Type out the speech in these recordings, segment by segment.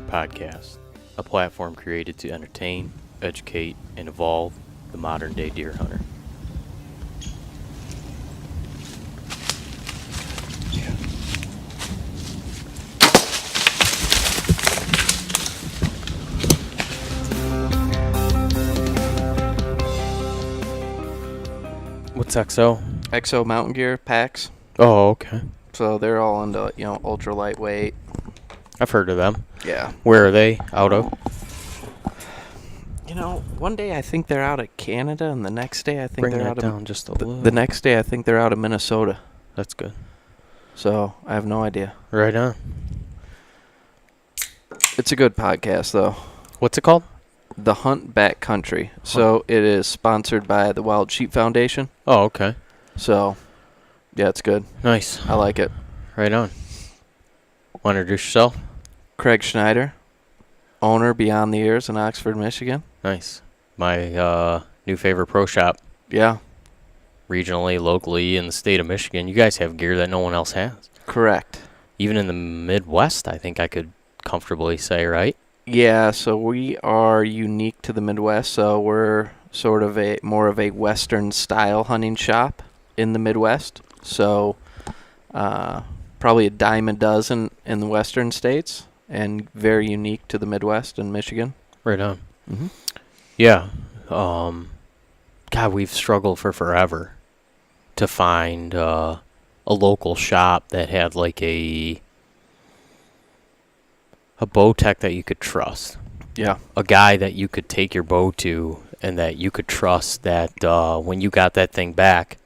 Podcast, a platform created to entertain, educate, and evolve the modern-day deer hunter. What's XO? XO mountain gear packs. Oh, okay. So they're all into, ultra lightweight. I've heard of them. Yeah. Where are they out of? One day I think they're out of Canada, and the next day I think they're out of just a little. The next day I think they're out of Minnesota. That's good. So I have no idea. Right on. It's a good podcast, though. What's it called? The Hunt Backcountry. So it is sponsored by the Wild Sheep Foundation. Oh, okay. So, yeah, it's good. Nice. I like it. Right on. Want to introduce yourself? Craig Schneider, owner Beyond the Ears in Oxford, Michigan. Nice. My new favorite pro shop. Yeah. Regionally, locally, in the state of Michigan. You guys have gear that no one else has. Correct. Even in the Midwest, I think I could comfortably say, right? Yeah, so we are unique to the Midwest. So we're sort of more of a Western style hunting shop in the Midwest. So probably a dime a dozen in the Western states, and very unique to the Midwest and Michigan. Right on. Mm-hmm. Yeah. God, we've struggled for forever to find a local shop that had like a bow tech that you could trust. Yeah. A guy that you could take your bow to and that you could trust that when you got that thing back,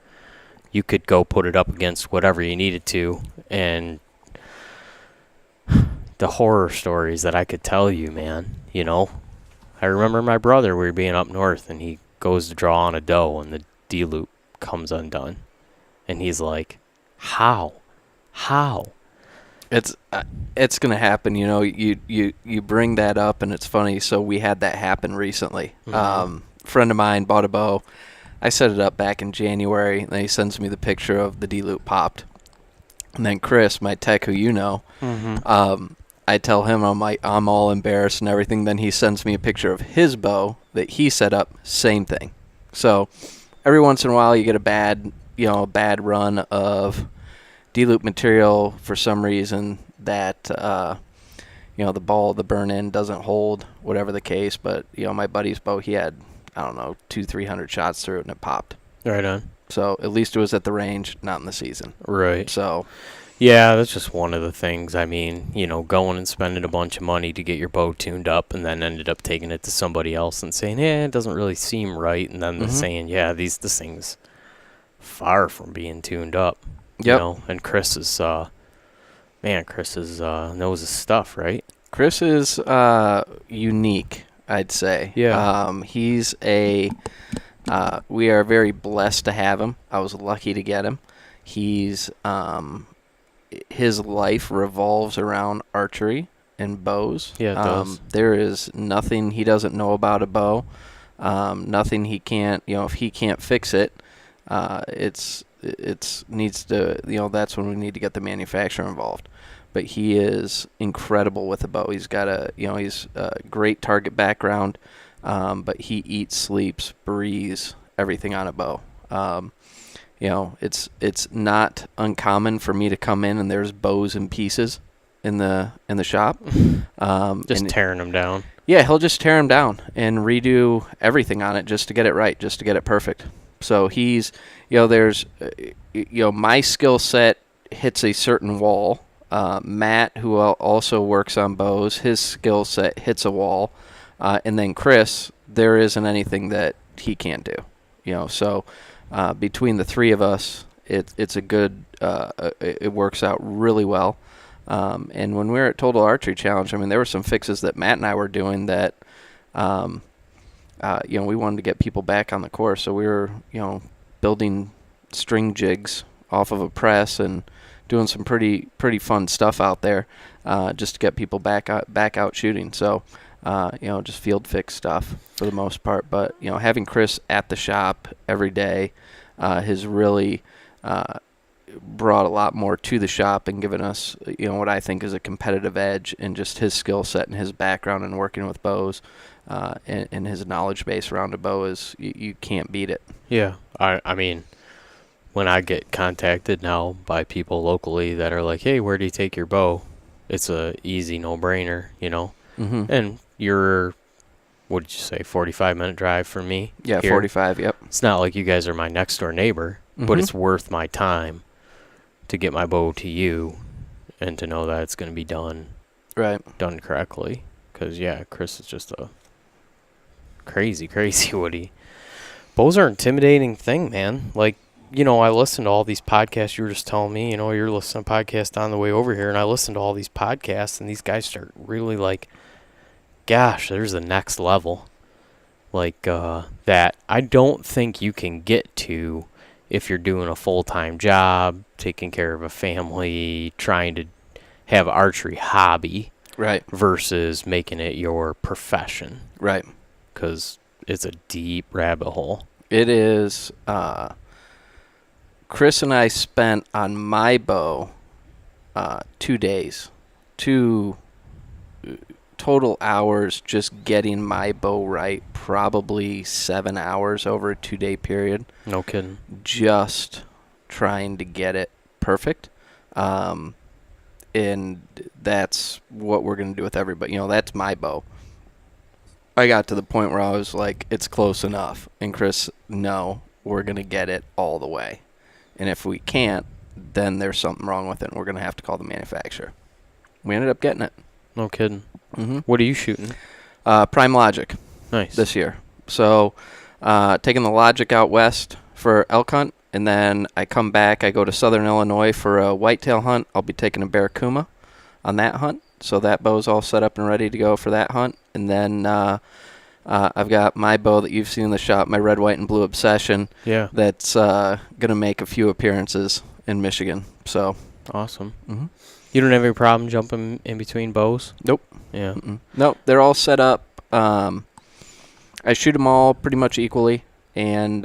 you could go put it up against whatever you needed to. And the horror stories that I could tell you, man, I remember my brother, we were being up north, and he goes to draw on a doe, and the D-loop comes undone. And he's like, how? It's going to happen. You bring that up, and it's funny. So we had that happen recently. Mm-hmm. Friend of mine bought a bow. I set it up back in January, and then he sends me the picture of the D-loop popped. And then Chris, my tech, who Mm-hmm. I tell him I'm all embarrassed and everything. Then he sends me a picture of his bow that he set up. Same thing. So every once in a while you get a bad run of D-loop material for some reason that the burn-in doesn't hold, whatever the case. But my buddy's bow, he had 200-300 shots through it, and it popped. Right on. So at least it was at the range, not in the season. Right. So. Yeah, that's just one of the things. I mean, going and spending a bunch of money to get your bow tuned up and then ended up taking it to somebody else and saying, it doesn't really seem right. And then saying, this thing's far from being tuned up. Yep. And Chris is, knows his stuff, right? Chris is unique, I'd say. Yeah. We are very blessed to have him. I was lucky to get him. He's, his life revolves around archery and bows. Yeah, it does. There is nothing he doesn't know about a bow. Nothing he can't, if he can't fix it, it's needs to, that's when we need to get the manufacturer involved. But he is incredible with a bow. He's got he's a great target background, but he eats, sleeps, breathes everything on a bow. It's not uncommon for me to come in and there's bows and pieces in the shop. Just tearing them down. Yeah, he'll just tear them down and redo everything on it just to get it right, just to get it perfect. So he's, there's, my skill set hits a certain wall. Matt, who also works on bows, his skill set hits a wall. And then Chris, there isn't anything that he can't do. So between the three of us, it's a good, it works out really well. And when we were at Total Archery Challenge, I mean, there were some fixes that Matt and I were doing that, we wanted to get people back on the course. So we were, building string jigs off of a press and doing some pretty fun stuff out there, just to get people back out shooting. So, just field fix stuff for the most part. But having Chris at the shop every day has really brought a lot more to the shop and given us, what I think is a competitive edge in just his skill set and his background in working with bows, and his knowledge base around a bow is you can't beat it. Yeah, I mean, when I get contacted now by people locally that are like, hey, where do you take your bow? It's a easy no-brainer, Mm-hmm. And you're, what did you say, 45-minute drive from me? Yeah, here? 45, yep. It's not like you guys are my next-door neighbor, but Mm-hmm. it's worth my time to get my bow to you and to know that it's going to be done correctly. Because, yeah, Chris is just a crazy Woody. Bows are an intimidating thing, man. Like, I listened to all these podcasts. You were just telling me, you're listening to podcasts on the way over here, and I listened to all these podcasts, and these guys start really like, gosh, there's the next level. Like, that I don't think you can get to if you're doing a full-time job, taking care of a family, trying to have archery hobby. Right. Versus making it your profession. Right. Because it's a deep rabbit hole. It is. Chris and I spent on my bow 2 days, 2 total hours just getting my bow right, probably 7 hours over a 2-day period. No kidding. Just trying to get it perfect. And that's what we're going to do with everybody. That's my bow. I got to the point where I was like, it's close enough. And Chris, no, we're going to get it all the way. And if we can't, then there's something wrong with it, and we're going to have to call the manufacturer. We ended up getting it. No kidding. Mm-hmm. What are you shooting? Prime Logic. Nice. This year. So taking the Logic out west for elk hunt, and then I come back. I go to southern Illinois for a whitetail hunt. I'll be taking a Barracuda on that hunt. So that bow's all set up and ready to go for that hunt. And then I've got my bow that you've seen in the shop, my red, white, and blue Obsession. Yeah. That's going to make a few appearances in Michigan. So awesome. Mm-hmm. You don't have any problem jumping in between bows? Nope. Yeah. Mm-mm. Nope. They're all set up. I shoot them all pretty much equally, and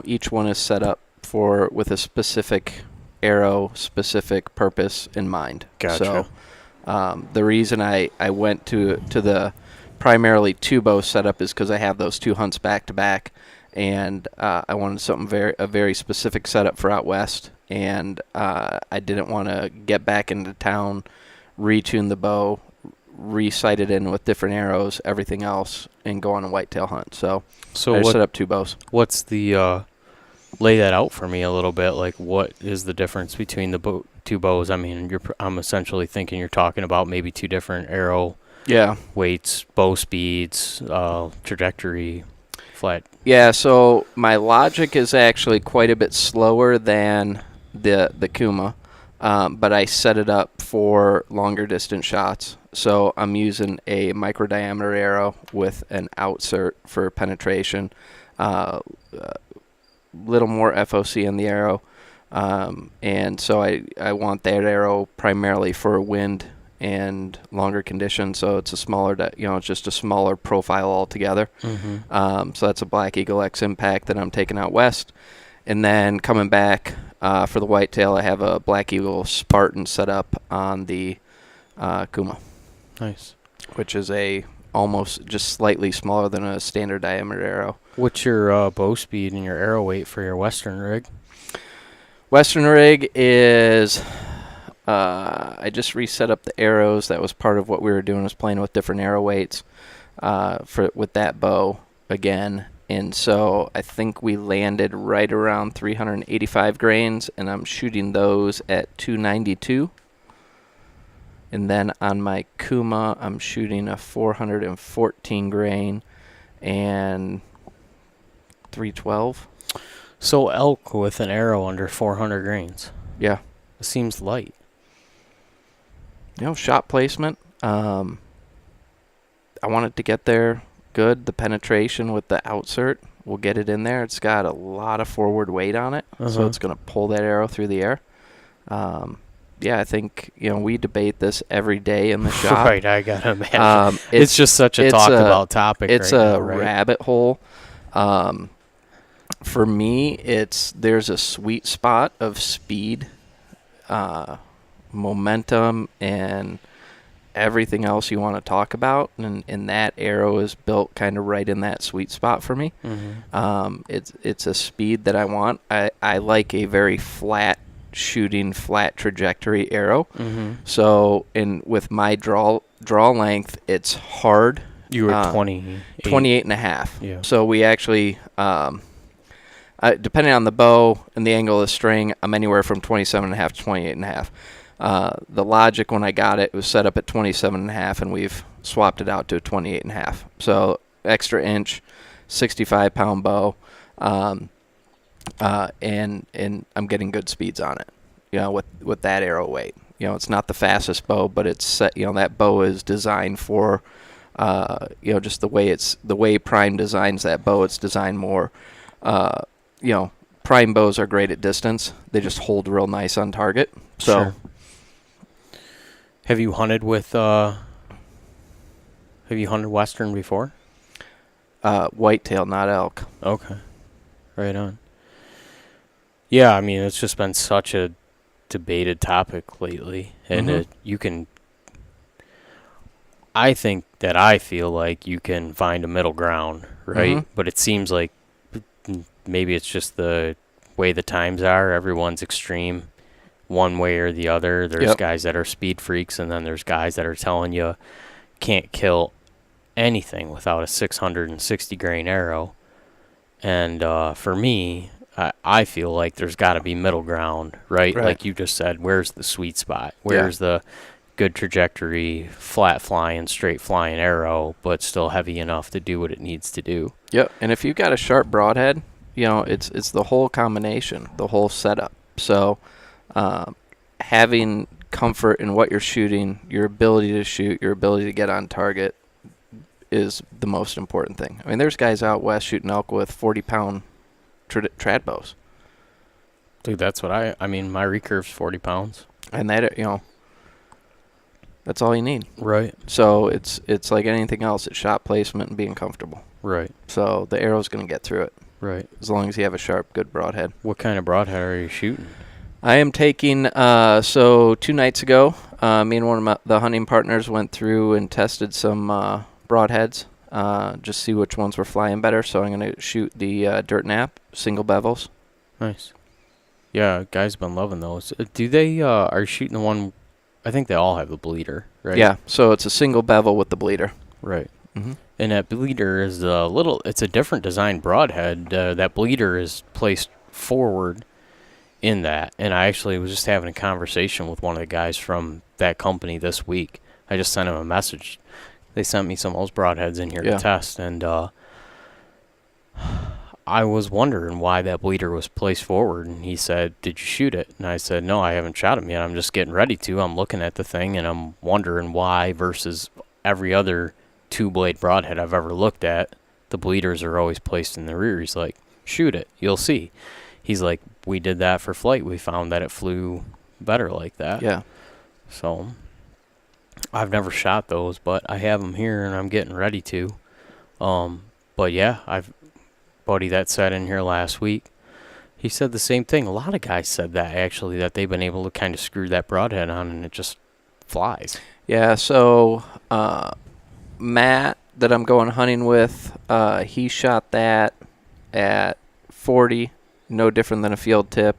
each one is set up with a specific arrow, specific purpose in mind. Gotcha. So the reason I went to the primarily 2-bow setup is because I have those 2 hunts back to back, and I wanted something a very specific setup for out west, and I didn't want to get back into town, retune the bow, re-sight it in with different arrows, everything else, and go on a whitetail hunt. So I set up 2 bows. What's the lay that out for me a little bit? Like, what is the difference between the 2 bows? I mean, I'm essentially thinking you're talking about maybe 2 different arrow weights, bow speeds, trajectory, flat. Yeah, so my Logic is actually quite a bit slower than the Kuma, but I set it up for longer distance shots. So I'm using a micro diameter arrow with an outsert for penetration, little more FOC in the arrow, and so I want that arrow primarily for wind and longer conditions. So it's a smaller, it's just a smaller profile altogether. Mm-hmm. So that's a Black Eagle X Impact that I'm taking out west, and then coming back for the whitetail, I have a Black Eagle Spartan set up on the Kuma. Nice. Which is almost just slightly smaller than a standard diameter arrow. What's your bow speed and your arrow weight for your Western rig? Western rig is, I just reset up the arrows. That was part of what we were doing, was playing with different arrow weights with that bow again. And so I think we landed right around 385 grains, and I'm shooting those at 292. And then on my Kuma, I'm shooting a 414 grain and 312. So elk with an arrow under 400 grains. Yeah. It seems light. Shot placement. I want it to get there good. The penetration with the outsert will get it in there. It's got a lot of forward weight on it, so it's going to pull that arrow through the air. I think, we debate this every day in the shop. Right, I got to imagine. It's just such a talked about topic. It's right a now, right? rabbit hole. For me, there's a sweet spot of speed, momentum, and everything else you want to talk about, and that arrow is built kind of right in that sweet spot for me. It's a speed that I want. I like a very flat shooting, flat trajectory arrow. So with my draw length, it's hard. You were 28 and a half. Yeah. So we actually, depending on the bow and the angle of the string, I'm anywhere from 27 and a half to 28 and a half. The logic when I got it was set up at 27 and a half, and we've swapped it out to a 28 and a half. So extra inch, 65-pound bow, and I'm getting good speeds on it. With that arrow weight. It's not the fastest bow, but it's set. That bow is designed for, just the way Prime designs that bow. It's designed more. Prime bows are great at distance. They just hold real nice on target. So. Sure. Have you hunted Western before? Whitetail, not elk. Okay. Right on. Yeah, I mean, it's just been such a debated topic lately. And I feel like you can find a middle ground, right? But it seems like maybe it's just the way the times are. Everyone's extreme one way or the other. There's guys that are speed freaks, and then there's guys that are telling you can't kill anything without a 660 grain arrow. And for me, I feel like there's got to be middle ground, right? Like you just said, where's the sweet spot? Where's the good trajectory, flat flying, straight flying arrow, but still heavy enough to do what it needs to do? Yep. And if you've got a sharp broadhead, it's the whole combination, the whole setup. So having comfort in what you're shooting, your ability to shoot, your ability to get on target is the most important thing. I mean, there's guys out west shooting elk with 40-pound trad bows. Dude, that's what I mean, my recurve's 40 pounds. And that, that's all you need. Right. So it's like anything else. It's shot placement and being comfortable. Right. So the arrow's going to get through it. Right. As long as you have a sharp, good broadhead. What kind of broadhead are you shooting? I am taking, 2 nights ago, me and one of the hunting partners went through and tested some broadheads, just see which ones were flying better. So I'm going to shoot the Dirt Nap single bevels. Nice. Yeah, guys been loving those. Do they, are you shooting the one, I think they all have the bleeder, right? Yeah, so it's a single bevel with the bleeder. Right. And that bleeder is it's a different design broadhead. That bleeder is placed forward in that. And I actually was just having a conversation with one of the guys from that company this week. I just sent him a message. They sent me some of those broadheads in here to test. And I was wondering why that bleeder was placed forward. And he said, "Did you shoot it?" And I said, "No, I haven't shot him yet. I'm just getting ready to. I'm looking at the thing, and I'm wondering why versus every other two-blade broadhead I've ever looked at, the bleeders are always placed in the rear." He's like, "Shoot it. You'll see." He's like, "We did that for flight. We found that it flew better like that." Yeah. So I've never shot those, but I have them here, and I'm getting ready to. But yeah, buddy that sat in here last week, he said the same thing. A lot of guys said that, actually, that they've been able to kind of screw that broadhead on, and it just flies. Yeah, so Matt that I'm going hunting with, he shot that at 40, no different than a field tip.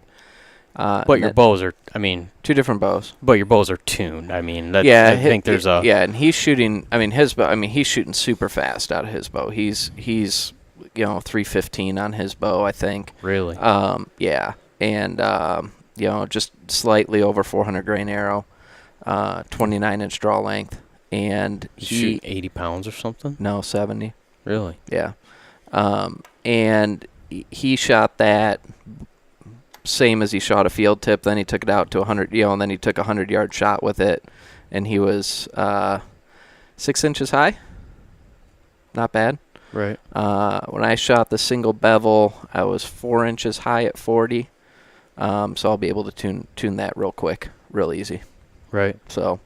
But your bows are, I mean... 2 different bows. But your bows are tuned. I mean, I think there's a... Yeah, and he's shooting, his bow, he's shooting super fast out of his bow. He's 315 on his bow, I think. Really? Yeah. And, just slightly over 400 grain arrow, 29-inch draw length. And he shoot 80 pounds or something? No, 70. Really? Yeah. And he shot that same as he shot a field tip. Then he took it out to 100, and then he took a 100-yard shot with it. and he was 6 inches high. Not bad. Right. When I shot the single bevel, I was 4 inches high at 40. So I'll be able to tune that real quick, real easy. Right. So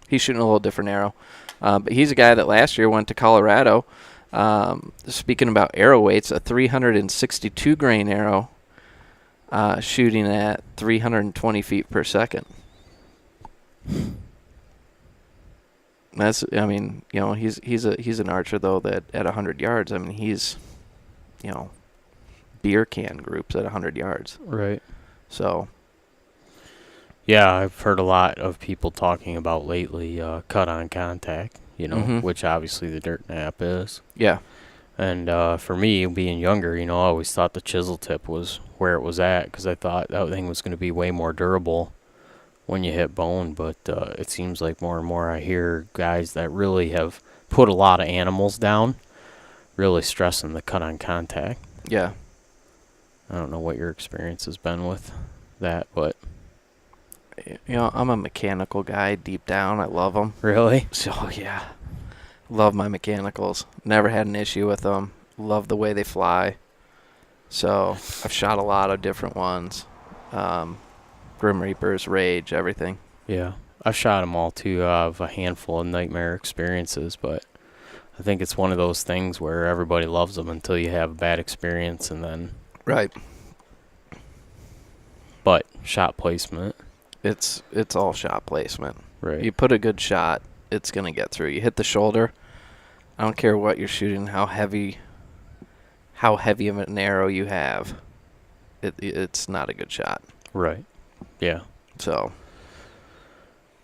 he's shooting a little different arrow. But he's a guy that last year went to Colorado. Speaking about arrow weights, a 362 grain arrow shooting at 320 feet per second. That's, I mean, you know, he's an archer though that at 100 yards, I mean, he's, you know, beer can groups at 100 yards. Right. So. Yeah, I've heard a lot of people talking about lately cut on contact, you know, which obviously the dirt nap is. Yeah. And for me, being younger, you know, I always thought the chisel tip was where it was at because I thought that thing was going to be way more durable when you hit bone. But it seems like more and more I hear guys that really have put a lot of animals down really stressing the cut on contact. Yeah. I don't know what your experience has been with that, but... You know, I'm a mechanical guy deep down. I love them. Really? So, yeah. Love my mechanicals. Never had an issue with them. Love the way they fly. So, I've shot a lot of different ones. Grim Reapers, Rage, everything. Yeah. I've shot them all, too. I have a handful of nightmare experiences, but I think it's one of those things where everybody loves them until you have a bad experience, and then... Right. But shot placement... It's all shot placement. Right. You put a good shot, it's going to get through. You hit the shoulder, I don't care what you're shooting, how heavy of an arrow you have, it's not a good shot. Right. Yeah. So.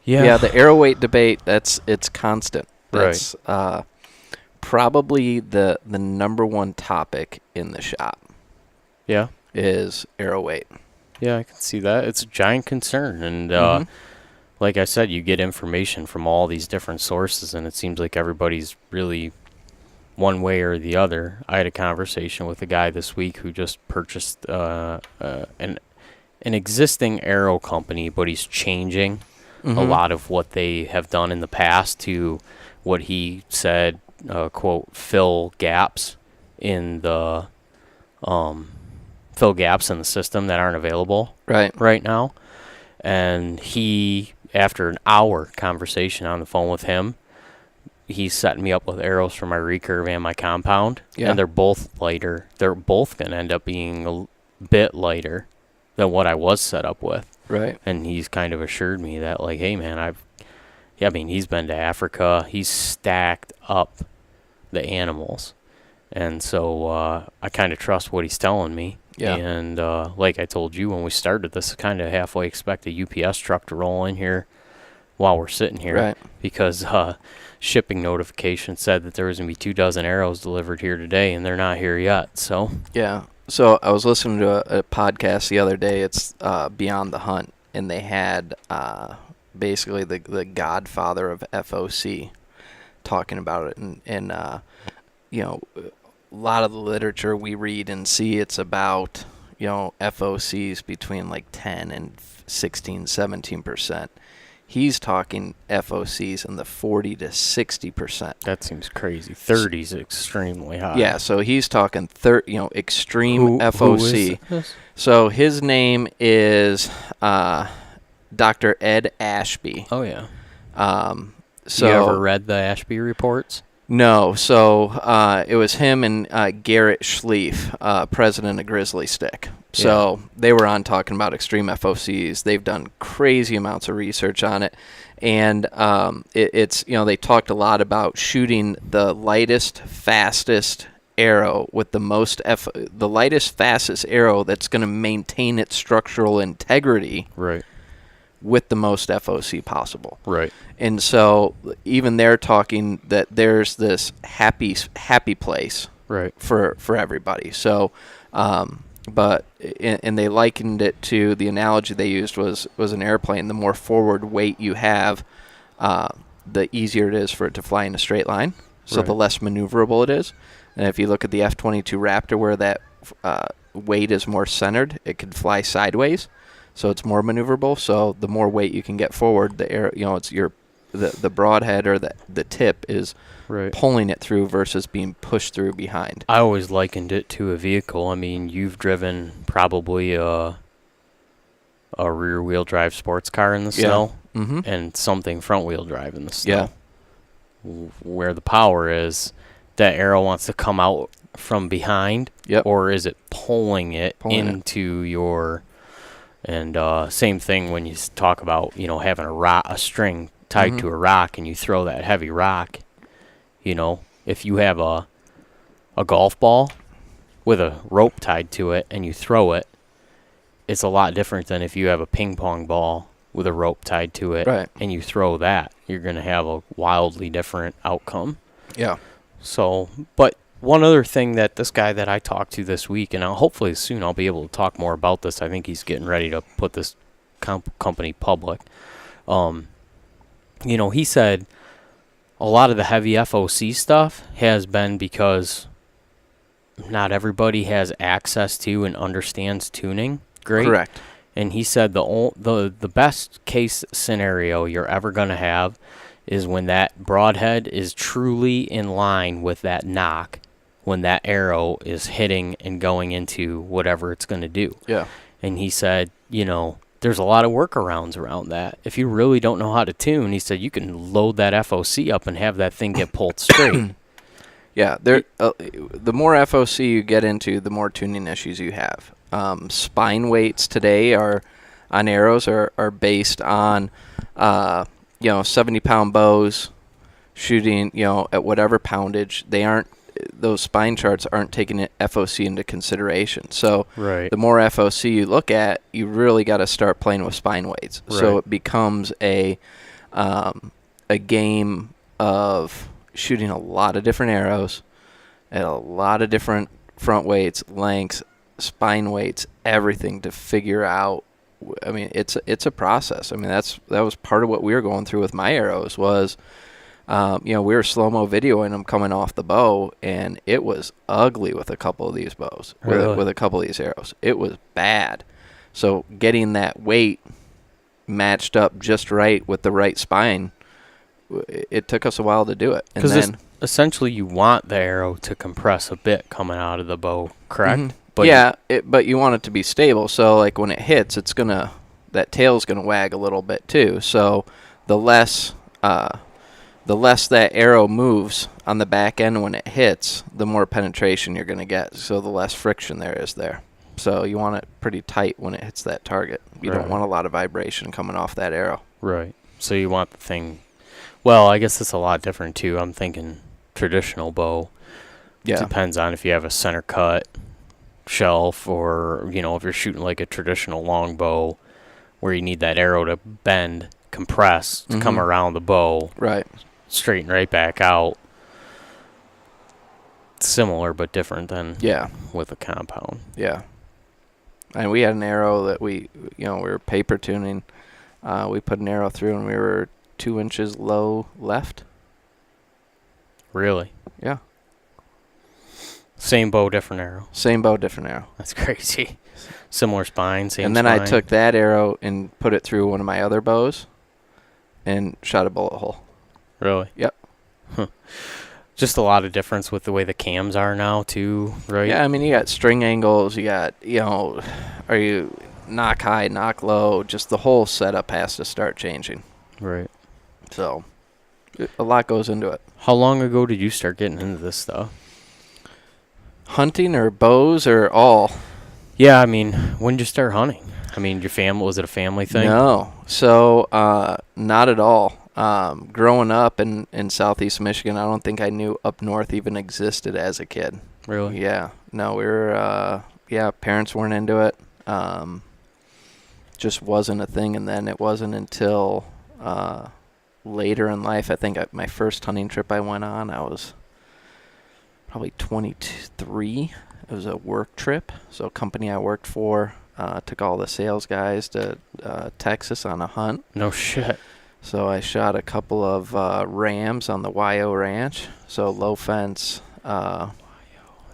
Yeah. Yeah, the arrow weight debate, it's constant. That's right. Probably the number one topic in the shop. Yeah. Is arrow weight. Yeah, I can see that. It's a giant concern. And like I said, you get information from all these different sources, and it seems like everybody's really one way or the other. I had a conversation with a guy this week who just purchased an existing arrow company, but he's changing a lot of what they have done in the past to what he said, quote, fill gaps in the system that aren't available right now. And he, after an hour conversation on the phone with him, he's setting me up with arrows for my recurve and my compound. Yeah. And they're both lighter. They're both going to end up being a bit lighter than what I was set up with. Right. And he's kind of assured me that, like, hey, man, he's been to Africa. He's stacked up the animals. And so I kind of trust what he's telling me. Yeah. And like I told you when we started this, I kind of halfway expect a UPS truck to roll in here while we're sitting here. Right. Because shipping notification said that there was going to be 2 dozen arrows delivered here today, and they're not here yet. So yeah. So I was listening to a podcast the other day. It's Beyond the Hunt, and they had basically the godfather of FOC talking about it. And you know, a lot of the literature we read and see, it's about, you know, FOCs between like 10 and 16, 17%. He's talking FOCs in the 40 to 60%. That seems crazy. 30 is extremely high. Yeah, so he's talking extreme FOC. Who is this? So his name is Dr. Ed Ashby. Oh yeah. So you ever read the Ashby reports? No. So it was him and Garrett Schlief, president of Grizzly Stick. So they were on talking about extreme FOCs. They've done crazy amounts of research on it. And it's, you know, they talked a lot about shooting the lightest, fastest arrow with the most the lightest, fastest arrow that's going to maintain its structural integrity. Right. With the most FOC possible. Right. And so even they're talking that there's this happy place for everybody. So but they likened it to, the analogy they used was an airplane. The more forward weight you have, the easier it is for it to fly in a straight line. So the less maneuverable it is. And if you look at the F-22 Raptor, where that weight is more centered, it could fly sideways. So it's more maneuverable. So the more weight you can get forward, the air, you know, the broadhead or the tip is Right. pulling it through versus being pushed through behind. I always likened it to a vehicle. I mean, you've driven probably a rear-wheel drive sports car in the snow Mm-hmm. and something front-wheel drive in the Yeah. snow. Where the power is, that arrow wants to come out from behind, Yep. or is it pulling it Pulling it. into your... And same thing when you talk about, having a string tied Mhm. to a rock and you throw that heavy rock. If you have a golf ball with a rope tied to it and you throw it, it's a lot different than if you have a ping pong ball with a rope tied to it Right. and you throw that. You're going to have a wildly different outcome. Yeah. So, but one other thing that this guy that I talked to this week, and hopefully soon I'll be able to talk more about this. I think he's getting ready to put this company public. He said a lot of the heavy FOC stuff has been because not everybody has access to and understands tuning. Great. Correct. And he said the best case scenario you're ever going to have is when that broadhead is truly in line with that knock, when that arrow is hitting and going into whatever it's going to do. Yeah. And he said, there's a lot of workarounds around that. If you really don't know how to tune, he said you can load that FOC up and have that thing get pulled straight. Yeah. The more FOC you get into, the more tuning issues you have. Spine weights today on arrows are based on 70-pound bows shooting at whatever poundage. Those spine charts aren't taking FOC into consideration. So Right. the more FOC you look at, you really got to start playing with spine weights. So Right. it becomes a game of shooting a lot of different arrows at a lot of different front weights, lengths, spine weights, everything to figure out. I mean, it's a process. I mean, that was part of what we were going through with my arrows was, we were slow-mo videoing them coming off the bow, and it was ugly with a couple of these bows, Really? with a couple of these arrows. It was bad. So getting that weight matched up just right with the right spine, it took us a while to do it. And Because then essentially you want the arrow to compress a bit coming out of the bow, correct? Mhm. But but you want it to be stable. So like when it hits, that tail's gonna wag a little bit too. So the less that arrow moves on the back end when it hits, the more penetration you're gonna get. So the less friction there is there. So you want it pretty tight when it hits that target. You Right. don't want a lot of vibration coming off that arrow. Right. So you want the thing... Well, I guess it's a lot different, too. I'm thinking traditional bow. Yeah. Depends on if you have a center cut shelf or, if you're shooting like a traditional long bow where you need that arrow to bend, compress, to come Mhm. around the bow, Right. straighten right back out. Similar but different than Yeah. with a compound. Yeah. And we had an arrow that we were paper tuning. We put an arrow through and we were 2 inches low left. Really? Yeah. Same bow, different arrow. Same bow, different arrow. That's crazy. Similar spine, same And then spine. I took that arrow and put it through one of my other bows and shot a bullet hole. Really? Yep. Huh. Just a lot of difference with the way the cams are now, too, right? Yeah, I mean, you got string angles. You got, are you knock high, knock low? Just the whole setup has to start changing. Right. So a lot goes into it. How long ago did you start getting into this stuff? Hunting or bows or all? Yeah, I mean, when did you start hunting? I mean, was it a family thing? No. So not at all. Growing up in southeast Michigan, I don't think I knew up north even existed as a kid. Really? Yeah. No, we were, parents weren't into it. Just wasn't a thing. And then it wasn't until later in life, I think my first hunting trip I went on, I was probably 23. It was a work trip. So a company I worked for took all the sales guys to Texas on a hunt. No shit. So I shot a couple of rams on the YO Ranch. So low fence. That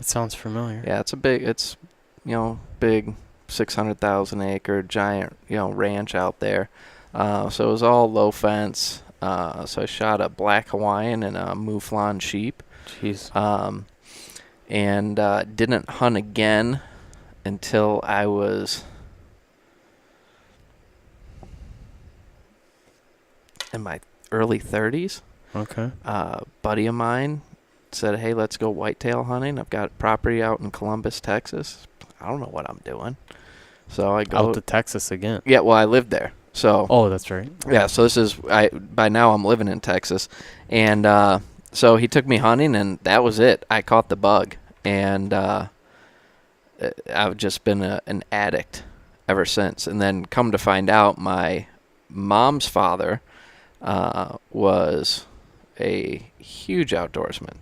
sounds familiar. Yeah, it's big 600,000 acre giant, ranch out there. So it was all low fence. So I shot a black Hawaiian and a mouflon sheep. Jeez. And didn't hunt again until I was in my early 30s. Okay. Buddy of mine said, hey, let's go whitetail hunting. I've got property out in Columbus, Texas. I don't know what I'm doing. So I go Out to Texas again. Yeah, well, I lived there. So Oh, that's right. yeah, so by now I'm living in Texas. And so he took me hunting, and that was it. I caught the bug. And I've just been an addict ever since. And then come to find out, my mom's father was a huge outdoorsman.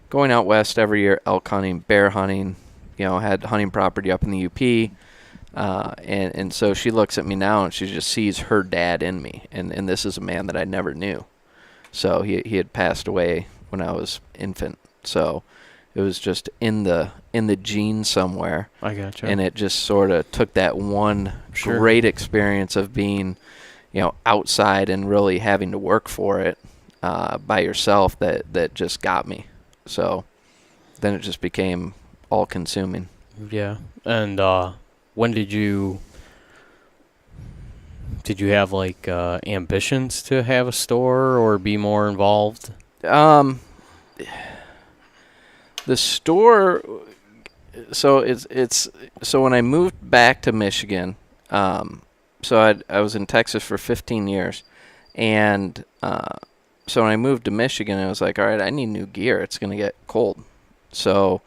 Going out west every year, elk hunting, bear hunting, had hunting property up in the UP. And so she looks at me now and she just sees her dad in me. And this is a man that I never knew. So he had passed away when I was infant. So it was just in the genes somewhere. I gotcha. And it just sort of took that one great experience of being, outside and really having to work for it by yourself that just got me. So then it just became all-consuming. Yeah. And when did you have like ambitions to have a store or be more involved? The store, so so when I moved back to Michigan, so I was in Texas for 15 years, and so when I moved to Michigan, I was like, all right, I need new gear. It's going to get cold. So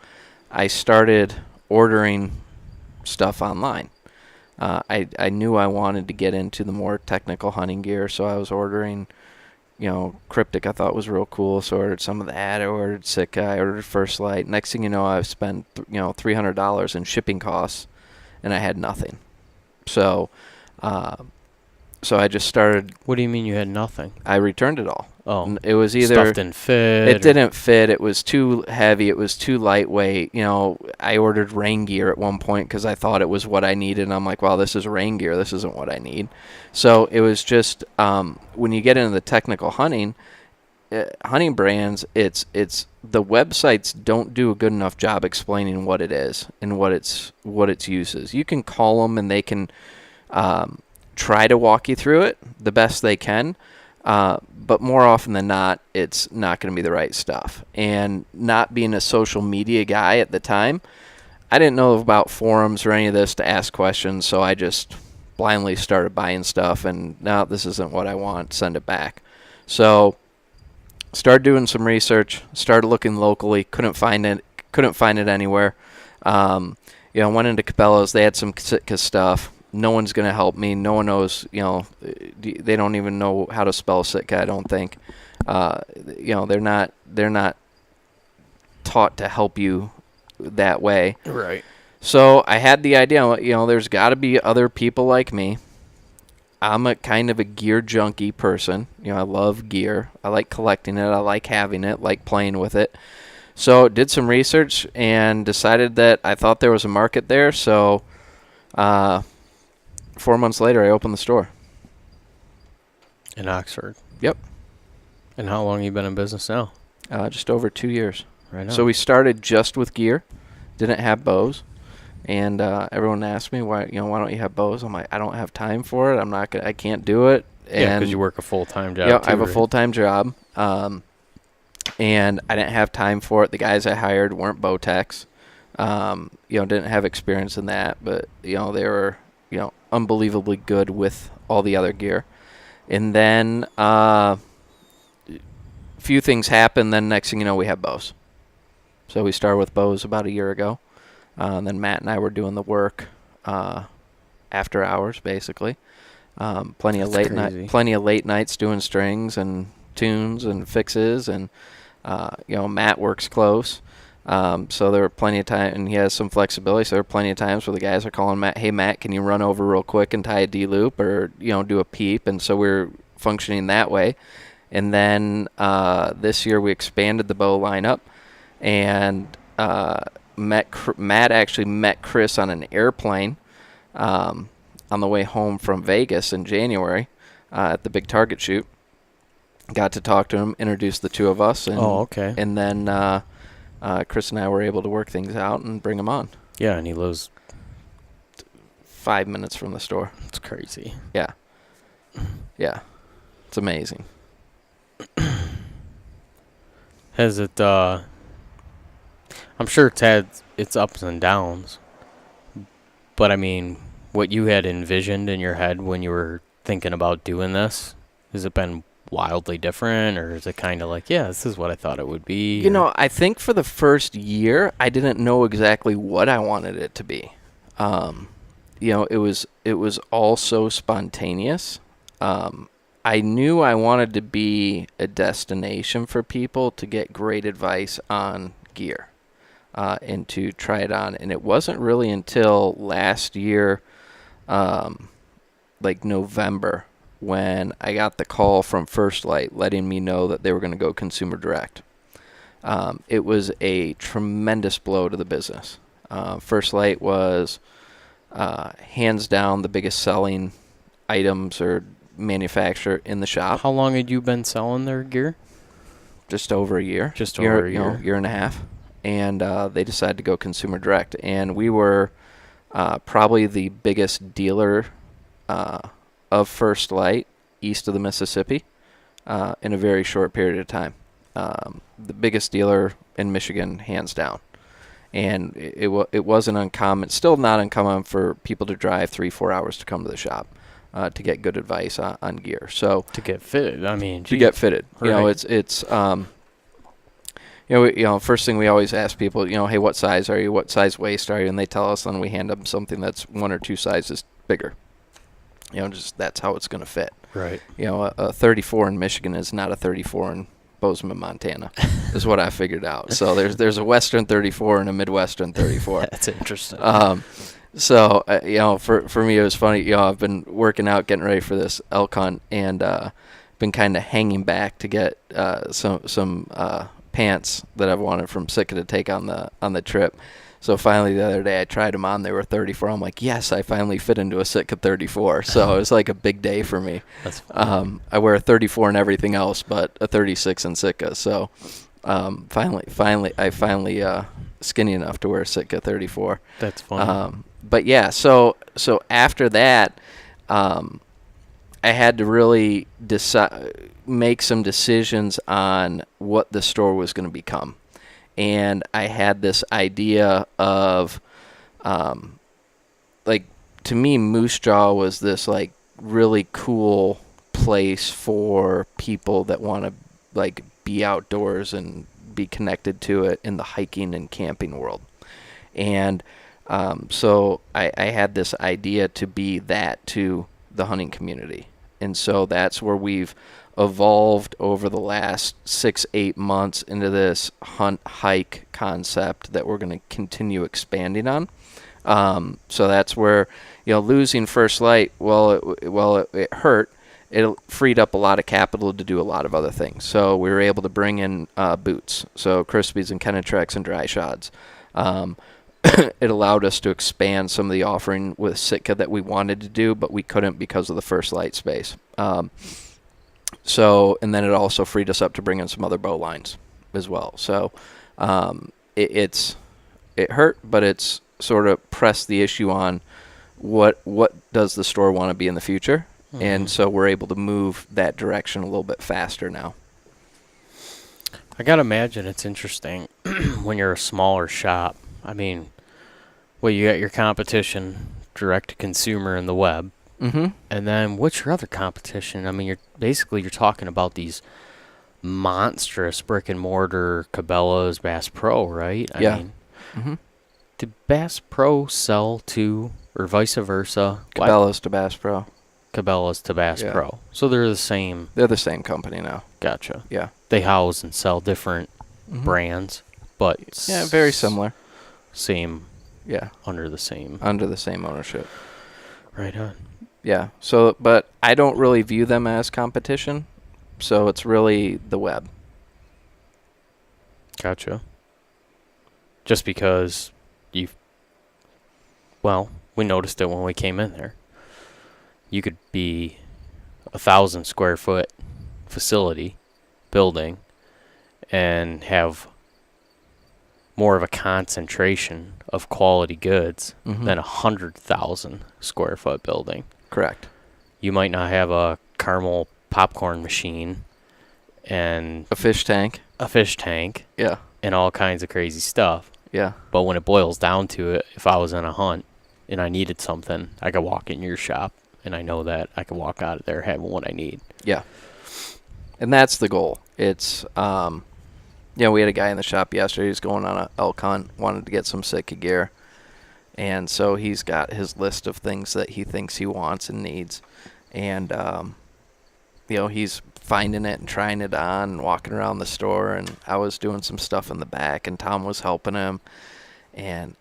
I started ordering stuff online. I knew I wanted to get into the more technical hunting gear, so I was ordering, Cryptic I thought was real cool, so I ordered some of that. I ordered Sitka, I ordered First Light. Next thing you know, I've spent, $300 in shipping costs, and I had nothing. So I just started. What do you mean you had nothing? I returned it all. Oh. It was either stuff didn't fit. It didn't fit. It was too heavy. It was too lightweight. I ordered rain gear at one point because I thought it was what I needed. And I'm like, well, this is rain gear. This isn't what I need. So it was just when you get into the technical hunting brands, it's the websites don't do a good enough job explaining what it is and what its uses. You can call them and they can try to walk you through it the best they can. But more often than not, it's not going to be the right stuff. And not being a social media guy at the time, I didn't know about forums or any of this to ask questions, so I just blindly started buying stuff, and no, this isn't what I want, send it back. So started doing some research, started looking locally, couldn't find it anywhere. Went into Cabela's, they had some Sitka stuff. No one's going to help me. No one knows, they don't even know how to spell Sitka, I don't think. They're not taught to help you that way. Right. So I had the idea, there's got to be other people like me. I'm a kind of a gear junkie person. I love gear. I like collecting it. I like having it, like playing with it. So did some research and decided that I thought there was a market there. So 4 months later, I opened the store. In Oxford? Yep. And how long have you been in business now? Just over 2 years. Right now. So we started just with gear, didn't have bows, and everyone asked me why don't you have bows? I'm like, I don't have time for it. I can't do it. Yeah, because you work a full-time job. Yeah, too, I have a right? full-time job, and I didn't have time for it. The guys I hired weren't bow techs. Didn't have experience in that, but they were unbelievably good with all the other gear. And then a few things happened. Then next thing you know, we have bows. So we started with bows about a year ago. And then Matt and I were doing the work after hours, basically. Plenty of late nights doing strings and tunes and fixes. And Matt works close. So there were plenty of time, and he has some flexibility. So there were plenty of times where the guys are calling Matt, hey, Matt, can you run over real quick and tie a D-loop or, do a peep? And so we're functioning that way. And then this year we expanded the bow lineup, and Matt actually met Chris on an airplane on the way home from Vegas in January at the big Target shoot. got to talk to him, introduced the two of us, and okay. and then Chris and I were able to work things out and bring him on. Yeah, and he lives. 5 minutes from the store. It's crazy. Yeah. Yeah. It's amazing. Has it, I'm sure it's had its ups and downs, but I mean, what you had envisioned in your head when you were thinking about doing this, has it been wildly different, or is it kind of like, yeah, this is what I thought it would be? You know, I think for the first year, I didn't know exactly what I wanted it to be. You know, it was all so spontaneous. I knew I wanted to be a destination for people to get great advice on gear and to try it on. And it wasn't really until last year, like November, when I got the call from First Light letting me know that they were going to go consumer direct. It was a tremendous blow to the business. First Light was hands down the biggest selling items or manufacturer in the shop. How long had you been selling their gear? Just over a year. Just over a year. You know, year and a half. And they decided to go consumer direct. And we were probably the biggest dealer of First Light east of the Mississippi in a very short period of time. The biggest dealer in Michigan, hands down. And it wasn't uncommon, still not uncommon for people to drive 3-4 hours to come to the shop to get good advice on gear. So to get fitted, I mean, to get fitted, right. You know, first thing we always ask people, you know, hey, what size are you? What size waist are you? And they tell us, and we hand them something that's 1 or 2 sizes bigger. You know, just that's how it's going to fit. Right. You know, a 34 in Michigan is not a 34 in Bozeman, Montana, is what I figured out. So there's a Western 34 and a Midwestern 34. That's interesting. So you know, for me it was funny. You know, I've been working out, getting ready for this elk hunt, and been kind of hanging back to get some pants that I've wanted from Sitka to take on the trip. So finally the other day I tried them on. They were 34. I'm like, yes, I finally fit into a Sitka 34. So it was like a big day for me. That's funny. I wear a 34 and everything else, but a 36 in Sitka. So finally skinny enough to wear a Sitka 34. That's funny. But yeah, so after that, I had to really make some decisions on what the store was going to become. And I had this idea of, like, to me, Moose Jaw was this, like, really cool place for people that want to, like, be outdoors and be connected to it in the hiking and camping world. And so I had this idea to be that to the hunting community. And so that's where we've evolved over the last 6-8 months into this hunt hike concept that we're going to continue expanding on. So that's where, you know, losing First Light, it hurt. It freed up a lot of capital to do a lot of other things. So we were able to bring in boots, so Crispies and Kenetrex and dry shods. It allowed us to expand some of the offering with Sitka that we wanted to do, but we couldn't because of the First Light space. And then it also freed us up to bring in some other bow lines as well. So it hurt, but it's sort of pressed the issue on what does the store want to be in the future. Mm-hmm. And so we're able to move that direction a little bit faster now. I got to imagine it's interesting when you're a smaller shop. I mean, well, you got your competition, direct to consumer in the web. Mm-hmm. And then what's your other competition? I mean, you're talking about these monstrous brick and mortar Cabela's, Bass Pro, right? I mean, mm-hmm. Did Bass Pro sell to, or vice versa? Cabela's to Bass Pro. Cabela's to Bass Pro. So they're the same. They're the same company now. Gotcha. Yeah. They house and sell different brands, but very similar. Same. Yeah. Under the same ownership. Right on. Yeah. So, but I don't really view them as competition. So it's really the web. Gotcha. Just because we noticed it when we came in there. You could be 1,000 square foot facility building and have more of a concentration of quality goods than a 100,000 square foot building. Correct. You might not have a caramel popcorn machine and a fish tank. Yeah. And all kinds of crazy stuff. Yeah. But when it boils down to it, if I was on a hunt and I needed something, I could walk in your shop and I know that I could walk out of there having what I need. Yeah. And that's the goal. It's, we had a guy in the shop yesterday who's going on a elk hunt, wanted to get some Sitka gear. And so he's got his list of things that he thinks he wants and needs. And, he's finding it and trying it on and walking around the store. And I was doing some stuff in the back, and Tom was helping him. And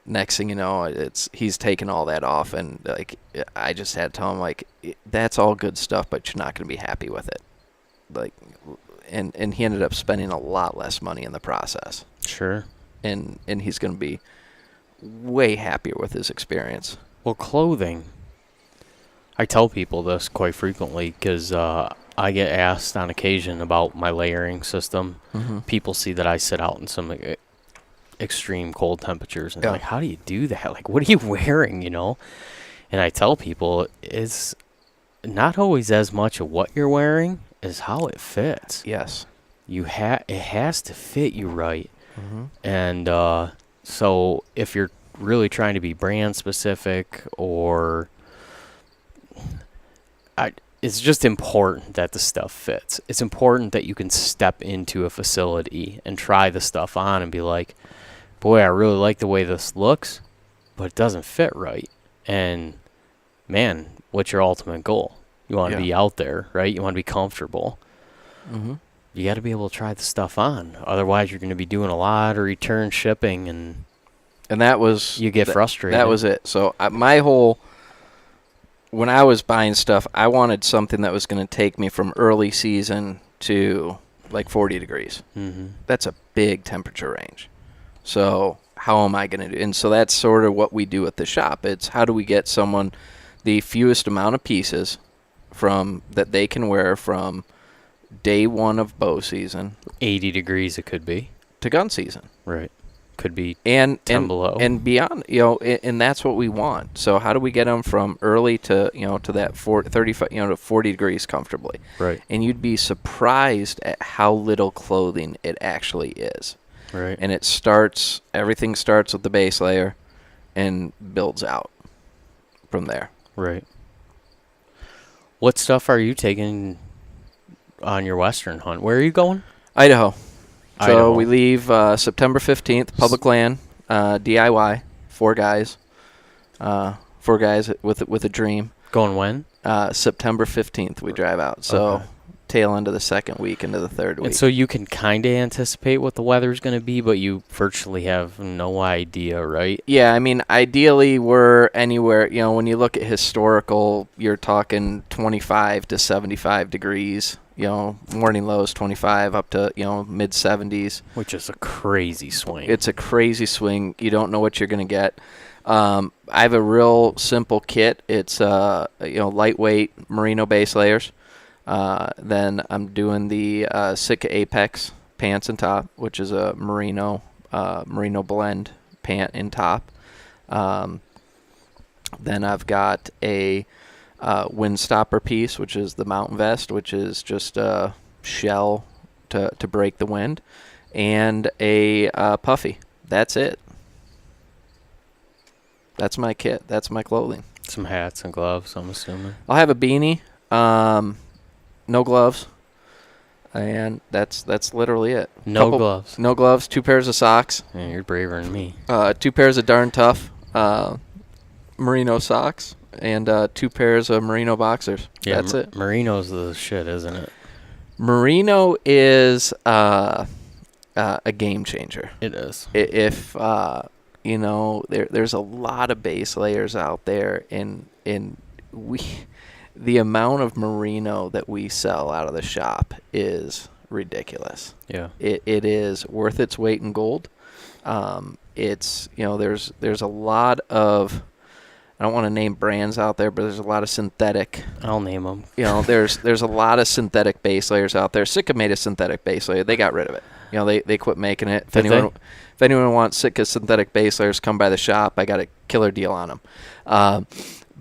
next thing you know, he's taking all that off. And, like, I just had to tell him, like, that's all good stuff, but you're not going to be happy with it. Like, and he ended up spending a lot less money in the process. Sure. And he's going to be way happier with his experience. Well, clothing. I tell people this quite frequently because I get asked on occasion about my layering system. Mm-hmm. People see that I sit out in some extreme cold temperatures, and they're like, how do you do that? Like, what are you wearing, And I tell people it's not always as much of what you're wearing as how it fits. Yes. It has to fit you right. Mm-hmm. And so if you're really trying to be brand specific or it's just important that the stuff fits. It's important that you can step into a facility and try the stuff on and be like, boy, I really like the way this looks, but it doesn't fit right. And man, what's your ultimate goal? You want to be out there, right? You want to be comfortable. Mm-hmm. You got to be able to try the stuff on. Otherwise, you're going to be doing a lot of return shipping, and that was you get frustrated. That was it. So when I was buying stuff, I wanted something that was going to take me from early season to like 40 degrees. Mm-hmm. That's a big temperature range. So how am I going to do? And so that's sort of what we do at the shop. It's how do we get someone the fewest amount of pieces from that they can wear from day one of bow season. 80 degrees it could be. To gun season. Right. Could be and 10 below. And beyond, and that's what we want. So how do we get them from early to, to that 35, to 40 degrees comfortably? Right. And you'd be surprised at how little clothing it actually is. Right. And everything starts with the base layer and builds out from there. Right. What stuff are you taking on your western hunt? Where are you going? Idaho. So we leave September 15th, public land, DIY, 4 guys. 4 guys with a dream. Going when? September 15th we drive out. So tail end of the second week into the third week. And so you can kind of anticipate what the weather's going to be, but you virtually have no idea, right? Yeah, I mean, ideally we're anywhere, when you look at historical, you're talking 25 to 75 degrees. Morning lows 25 up to, mid 70s. Which is a crazy swing. It's a crazy swing. You don't know what you're going to get. I have a real simple kit. It's, lightweight merino base layers. Then I'm doing the Sitka Apex pants and top, which is a merino blend pant and top. Then I've got a wind stopper piece, which is the mountain vest, which is just a shell to break the wind, and a puffy. That's it. That's my kit. That's my clothing. Some hats and gloves, I'm assuming. I'll have a beanie, no gloves, and that's literally it. Gloves. No gloves. 2 pairs of socks. Yeah, you're braver than me. 2 pairs of darn tough merino socks. And 2 pairs of merino boxers. Yeah, that's it. Merino's the shit, isn't it? Merino is a game changer. It is. If there's a lot of base layers out there, and the amount of merino that we sell out of the shop is ridiculous. Yeah. It is worth its weight in gold. It's there's a lot of, I don't want to name brands out there, but there's a lot of synthetic. I'll name them. There's a lot of synthetic base layers out there. Sitka made a synthetic base layer. They got rid of it. They quit making it. If anyone wants Sitka synthetic base layers, come by the shop. I got a killer deal on them.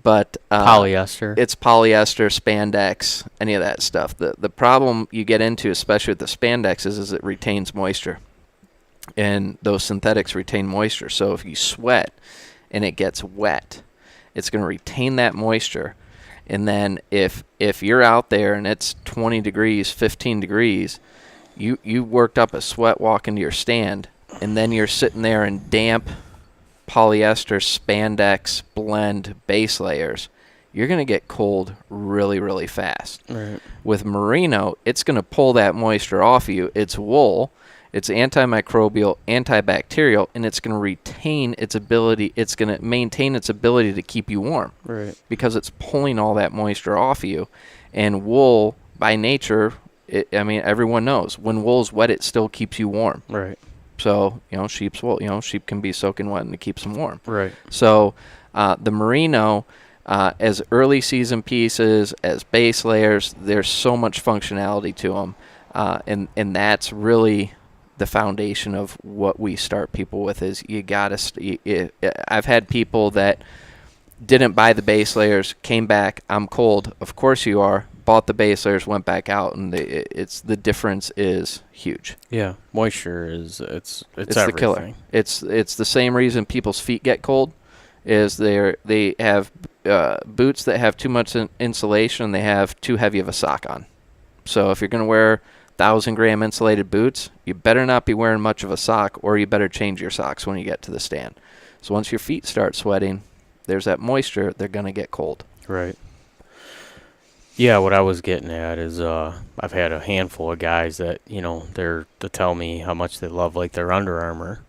But polyester. It's polyester, spandex, any of that stuff. The problem you get into, especially with the spandex, is it retains moisture. And those synthetics retain moisture. So if you sweat and it gets wet, it's going to retain that moisture. And then if you're out there and it's 20 degrees, 15 degrees, you worked up a sweat walking to your stand, and then you're sitting there in damp polyester spandex blend base layers, you're going to get cold really, really fast. Right. With merino, it's going to pull that moisture off of you. It's wool. It's antimicrobial, antibacterial, and it's going to retain its ability. It's going to maintain its ability to keep you warm. Right. Because it's pulling all that moisture off of you. And wool, by nature, everyone knows when wool's wet, it still keeps you warm. Right. So, sheep's wool, sheep can be soaking wet and it keeps them warm. Right. So, the merino, as early season pieces, as base layers, there's so much functionality to them. And that's really the foundation of what we start people with is you got to I've had people that didn't buy the base layers, came back, I'm cold. Of course you are. Bought the base layers, went back out, and the difference is huge. Yeah, moisture is it's the killer. It's the same reason people's feet get cold, is they have boots that have too much insulation. They have too heavy of a sock on. So if you're going to wear 1,000-gram insulated boots, you better not be wearing much of a sock, or you better change your socks when you get to the stand. So once your feet start sweating, there's that moisture. They're going to get cold. Right. Yeah, what I was getting at is I've had a handful of guys that, they're to tell me how much they love like their Under Armour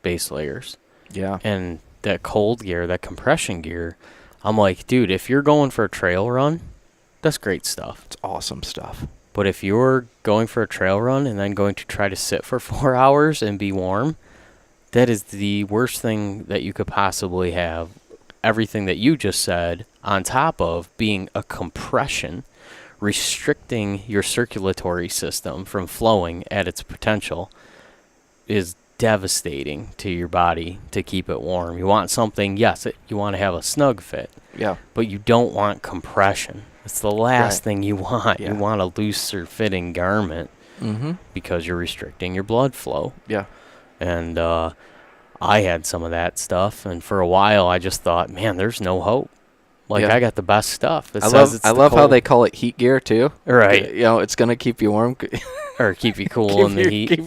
base layers. Yeah. And that cold gear, that compression gear, I'm like, dude, if you're going for a trail run, that's great stuff. It's awesome stuff. But if you're going for a trail run and then going to try to sit for 4 hours and be warm, that is the worst thing that you could possibly have. Everything that you just said, on top of being a compression, restricting your circulatory system from flowing at its potential, is devastating to your body to keep it warm. You want something, you want to have a snug fit. Yeah. But you don't want compression. It's the last thing you want. Yeah. You want a looser fitting garment because you're restricting your blood flow. Yeah. And I had some of that stuff, and for a while I just thought, man, there's no hope. I got the best stuff. I love how they call it heat gear too. Right. It's gonna keep you warm or keep you cool in the heat.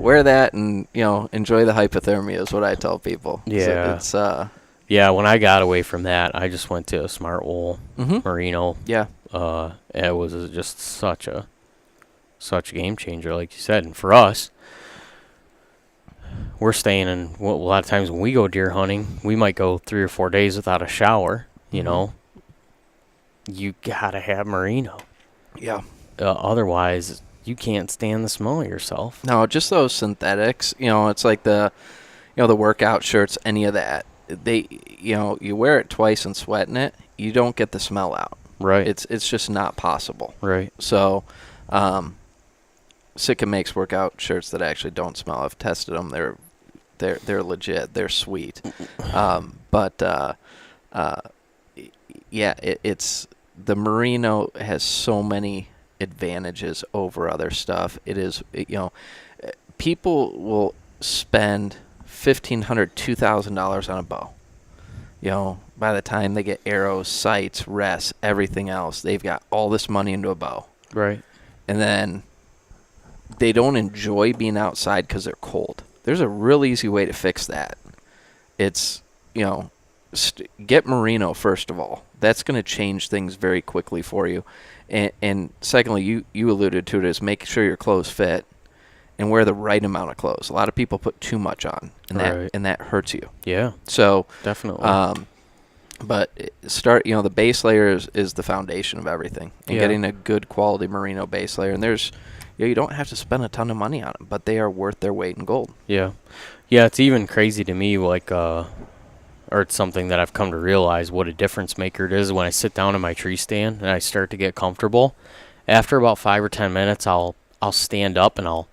Wear that and enjoy the hypothermia is what I tell people. Yeah. So when I got away from that, I just went to a smart wool merino. Yeah. It was just such a game changer, like you said. And for us, we're staying in, a lot of times when we go deer hunting, we might go 3 or 4 days without a shower, you gotta have merino. Yeah. Otherwise, you can't stand the smell of yourself. No, just those synthetics, it's like the workout shirts, any of that. They, you wear it twice and sweat in it, you don't get the smell out. Right. It's just not possible. Right. So, Sitka makes workout shirts that actually don't smell. I've tested them. They're legit. They're sweet. It's the merino has so many advantages over other stuff. People will spend $1,500, $2,000 on a bow. By the time they get arrows, sights, rests, everything else, they've got all this money into a bow. Right. And then they don't enjoy being outside because they're cold. There's a real easy way to fix that. It's, get merino first of all. That's going to change things very quickly for you. And secondly, you alluded to it, is make sure your clothes fit and wear the right amount of clothes. A lot of people put too much on, and that hurts you. Yeah. So definitely. But the base layer is the foundation of everything. And getting a good quality merino base layer. And there's you don't have to spend a ton of money on them, but they are worth their weight in gold. Yeah. Yeah, it's even crazy to me, like, or it's something that I've come to realize what a difference maker it is when I sit down in my tree stand and I start to get comfortable. After about 5 or 10 minutes, I'll stand up and I'll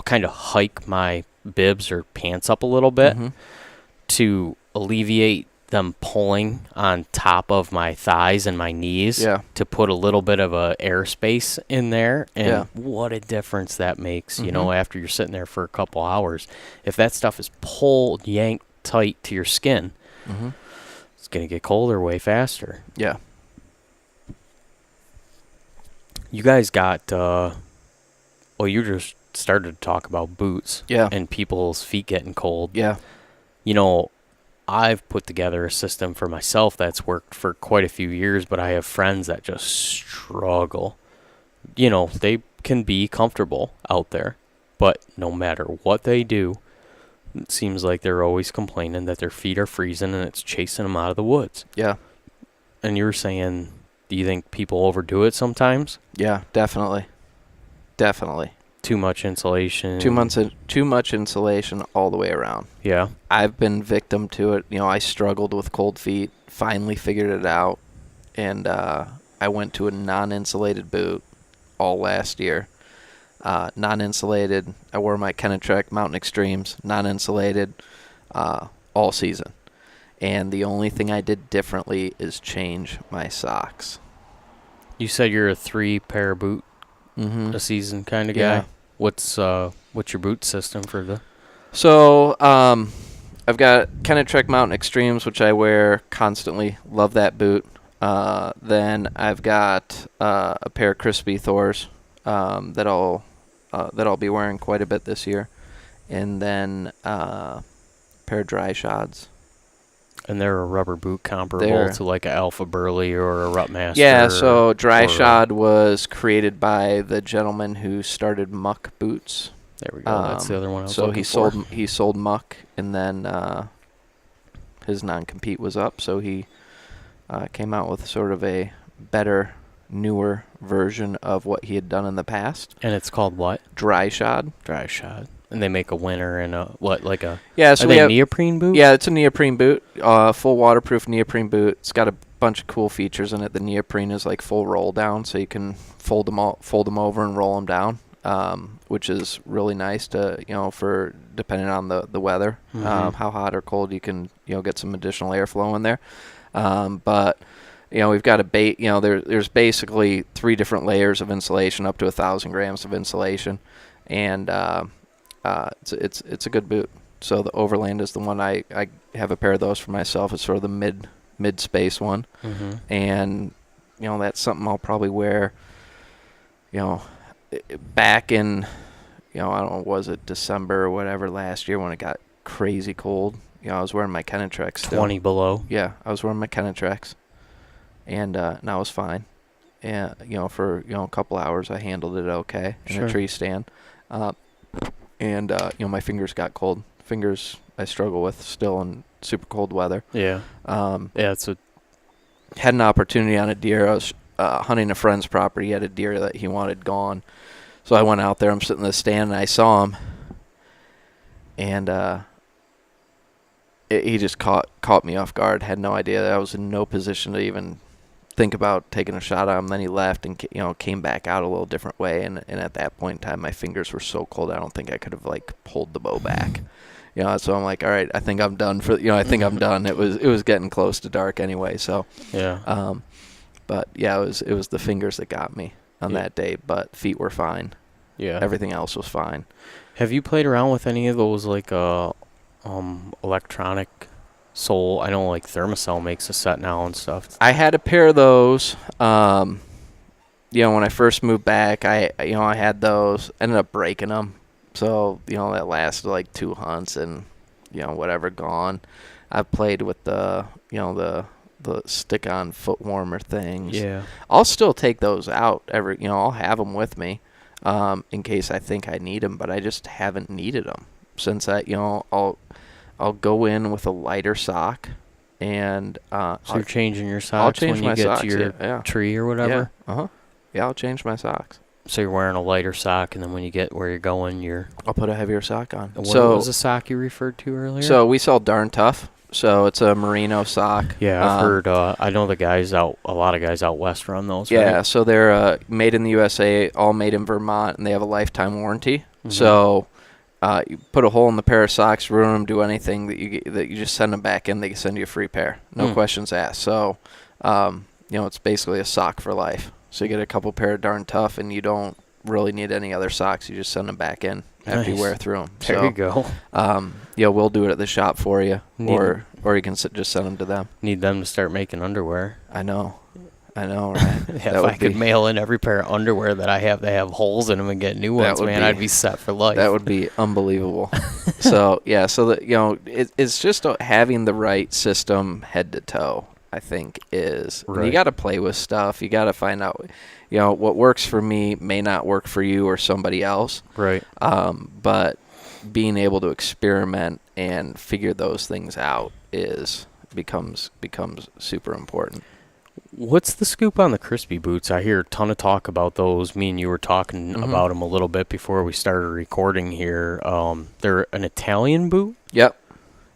kind of hike my bibs or pants up a little bit to alleviate them pulling on top of my thighs and my knees to put a little bit of a airspace in there. And what a difference that makes, you know, after you're sitting there for a couple hours. If that stuff is pulled, yanked tight to your skin, it's going to get colder way faster. Yeah. You guys got, you just started to talk about boots and people's feet getting cold. Yeah. You know, I've put together a system for myself that's worked for quite a few years, but I have friends that just struggle. You know, they can be comfortable out there, but no matter what they do, it seems like they're always complaining that their feet are freezing and it's chasing them out of the woods. Yeah. And you were saying, do you think people overdo it sometimes? Yeah, definitely. Definitely. Too much insulation. Too much insulation all the way around. Yeah. I've been victim to it. You know, I struggled with cold feet, finally figured it out, and I went to a non-insulated boot all last year. Non-insulated. I wore my Kenetrek Mountain Extremes, non-insulated, all season. And the only thing I did differently is change my socks. You said you're a 3-pair boot a season kind of guy. What's your boot system for the? So I've got Kenetrek Mountain Extremes, which I wear constantly. Love that boot. Then I've got a pair of Crispy Thors that I'll be wearing quite a bit this year, and then a pair of Dry Shods. And they're a rubber boot comparable to like an Alpha Burley or a Rutmaster. Yeah, so Dry Shod was created by the gentleman who started Muck Boots. There we go. That's the other one I was so looking he sold Muck, and then his non-compete was up, so he came out with sort of a better, newer version of what he had done in the past. And it's called what? Dry Shod. Dry Shod. And they make a winter and a so are they neoprene boot? Yeah, it's a neoprene boot, full waterproof neoprene boot. It's got a bunch of cool features in it. The neoprene is like full roll down, so you can fold them over and roll them down, which is really nice to, you know, for depending on the weather, how hot or cold you can, you know, get some additional airflow in there. But you know, we've got there's basically 3 different layers of insulation, up to 1,000 grams of insulation, and it's a good boot. So the Overland is the one I have a pair of those for myself. It's sort of the mid space one, and you know, that's something I'll probably wear. You know, back in, you know, I don't know, was it December or whatever last year when it got crazy cold? You know, I was wearing my Kenetreks still. 20 below. Yeah, I was wearing my Kenetreks, and now it's fine. And you know, for, you know, a couple hours I handled it okay in a tree stand. And you know, my fingers got cold. Fingers I struggle with still in super cold weather. Yeah. It's had an opportunity on a deer. I was hunting a friend's property. He had a deer that he wanted gone. So I went out there. I'm sitting in the stand and I saw him. And he just caught me off guard. Had no idea that I was in no position to even think about taking a shot at him. Then he left and, you know, came back out a little different way, and at that point in time my fingers were so cold I don't think I could have like pulled the bow back, you know. So I'm like, all right, I think I'm done I'm done. It was getting close to dark anyway, so but yeah, it was the fingers that got me on that day, but feet were fine. Everything else was fine. Have you played around with any of those like electronic sole? I know like Thermacell makes a set now and stuff. I had a pair of those. You know, when I first moved back, I had those. Ended up breaking them. So, you know, that lasted like 2 hunts and, you know, whatever, gone. I've played with the stick-on foot warmer things. Yeah. I'll still take those out I'll have them with me in case I think I need them, but I just haven't needed them since I'll go in with a lighter sock, and so you're changing your socks when you get to your tree or whatever? Yeah, I'll change my socks. So you're wearing a lighter sock, and then when you get where you're going, I'll put a heavier sock on. What was the sock you referred to earlier? So we sell Darn Tough. So it's a merino sock. Yeah, I've heard. I know a lot of guys out west run those. Yeah, right? so they're made in the USA, all made in Vermont, and they have a lifetime warranty. Mm-hmm. So you put a hole in the pair of socks, ruin them, do anything that you just send them back in. They can send you a free pair, no questions asked. So it's basically a sock for life. So you get a couple pair of Darn Tough, and you don't really need any other socks. You just send them back in after you wear through them. There you go. We'll do it at the shop for you, or you can just send them to them. Need them to start making underwear. I know, right? Yeah, if I could mail in every pair of underwear that I have, they have holes in them, and get new ones, man, I'd be set for life. That would be unbelievable. it's just having the right system head to toe, I think, is. Right. You got to play with stuff. You got to find out, what works for me may not work for you or somebody else. Right. But being able to experiment and figure those things out becomes super important. What's the scoop on the crispy boots? I hear a ton of talk about those. Me and you were talking about them a little bit before we started recording here. They're an Italian boot. Yep.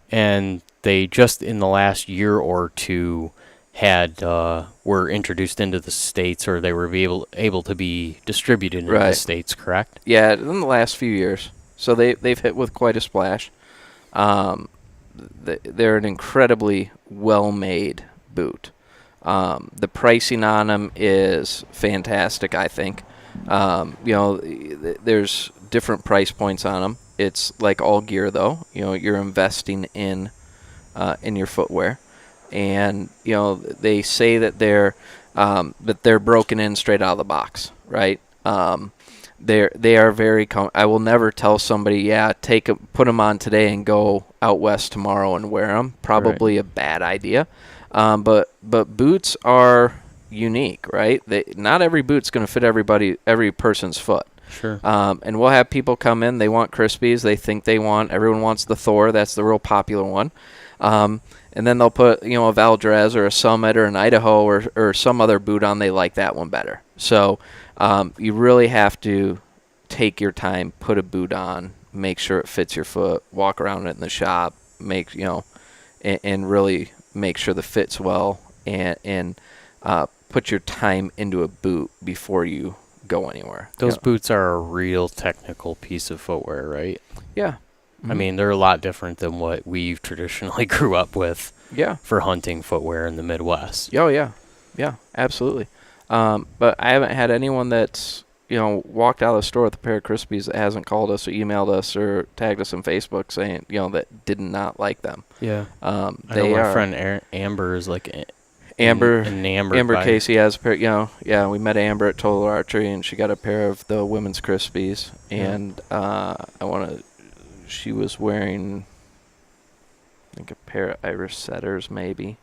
And they just in the last year or two were introduced into the States, or they were able to be distributed in the States, correct? Yeah, in the last few years. So they've hit with quite a splash. They're an incredibly well-made boot. The pricing on them is fantastic, I think. There's different price points on them. It's like all gear, though. You're investing in your footwear, and they say that they're broken in straight out of the box, right? They are very. I will never tell somebody, put them on today and go out west tomorrow and wear them. Probably a bad idea. But boots are unique, right? Not every boot's going to fit every person's foot. Sure. And we'll have people come in. They want Crispies. Everyone wants the Thor. That's the real popular one. And then they'll put, a Valdrez or a Summit or an Idaho or some other boot on. They like that one better. So you really have to take your time, put a boot on, make sure it fits your foot, walk around it in the shop, and really make sure the fit's well, and put your time into a boot before you go anywhere. Those boots are a real technical piece of footwear, right? Yeah. I mean, they're a lot different than what we've traditionally grew up with. Yeah. For hunting footwear in the Midwest. Oh yeah, yeah, absolutely. But I haven't had anyone that's walked out of the store with a pair of Crispies that hasn't called us or emailed us or tagged us on Facebook saying that did not like them. Yeah. I know my friend Amber is like Amber Amber Casey has a pair. We met Amber at Total Archery, and she got a pair of the women's Crispies, and she was wearing, I think, a pair of Irish setters maybe.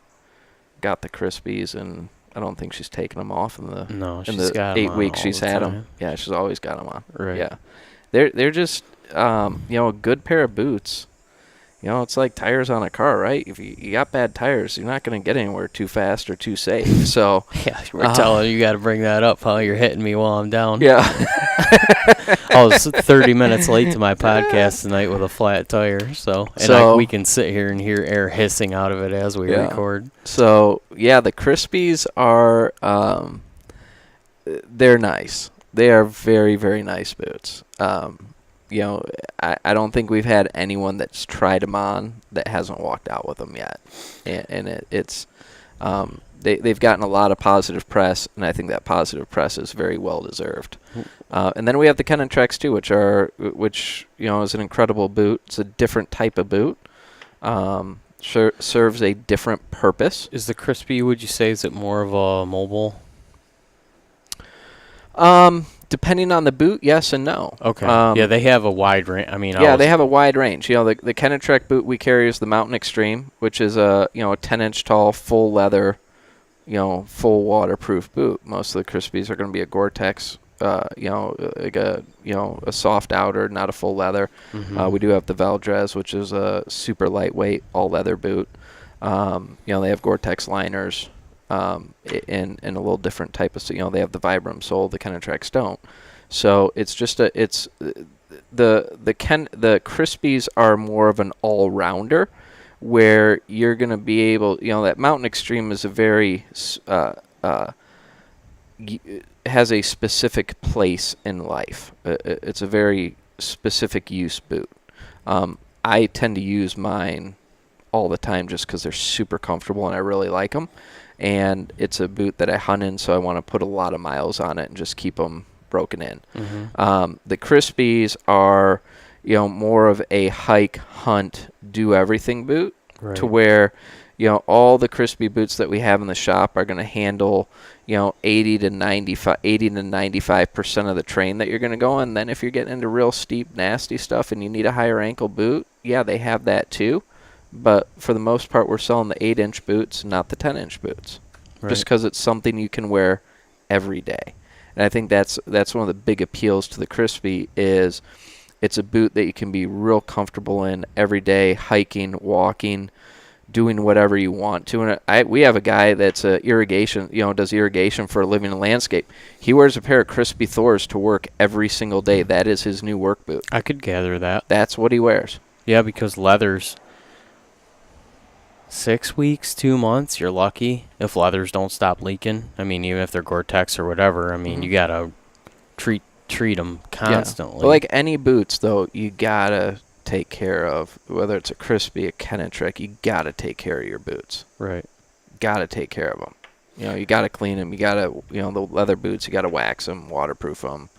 Got the Crispies, and I don't think she's taken them off in the 8 weeks she's had them. Yeah, she's always got them on. Right. Yeah, they're just a good pair of boots. It's like tires on a car, right? If you got bad tires, you're not going to get anywhere too fast or too safe. So yeah, we're telling you got to bring that up, huh? You're hitting me while I'm down. Yeah. I was 30 minutes late to my podcast tonight with a flat tire, we can sit here and hear air hissing out of it as we record. So yeah, the Crispies are they're nice. They are very, very nice boots. I don't think we've had anyone that's tried them on that hasn't walked out with them yet, and they've gotten a lot of positive press, and I think that positive press is very well deserved. And then we have the Kennetreks too, which is an incredible boot. It's a different type of boot. Serves a different purpose. Is the Crispy? Would you say is it more of a mobile? Depending on the boot, yes and no. Okay. They have a wide range. I mean, they have a wide range. The Kennetrek boot we carry is the Mountain Extreme, which is a 10-inch tall, full leather, full waterproof boot. Most of the Crispies are going to be a Gore-Tex, like a soft outer, not a full leather. Mm-hmm. We do have the Valdrez, which is a super lightweight, all leather boot. They have Gore-Tex liners. In a little different type of, they have the Vibram sole, the Kennetreks don't. So it's just the Crispies are more of an all-rounder, where you're going to be able, that Mountain Extreme is a very has a specific place in life. It's a very specific use boot. I tend to use mine all the time just because they're super comfortable and I really like them. And it's a boot that I hunt in, so I want to put a lot of miles on it and just keep them broken in. The Crispies are, more of a hike, hunt, do everything boot, Right. to where, all the Crispy boots that we have in the shop are going to handle, 80 to 95% of the terrain that you're going to go on. Then if you're getting into real steep, nasty stuff and you need a higher ankle boot, yeah, they have that too. But for the most part, we're selling the 8-inch boots, not the 10-inch boots, Right. just because it's something you can wear every day. And I think that's one of the big appeals to the Crispy is it's a boot that you can be real comfortable in every day, hiking, walking, doing whatever you want to. And we have a guy that's does irrigation for a living in landscape. He wears a pair of Crispy Thors to work every single day. That is his new work boot. I could gather that. That's what he wears. Yeah, because leathers, 6 weeks, 2 months, you're lucky if leathers don't stop leaking. I mean, even if they're Gore-Tex or whatever, I mean, you got to treat them constantly. Yeah. But like any boots, though, you got to take care of, whether it's a Crispy, a Kennetrick, you got to take care of your boots. Right. Got to take care of them. You got to clean them. You got to, the leather boots, you got to wax them, waterproof them.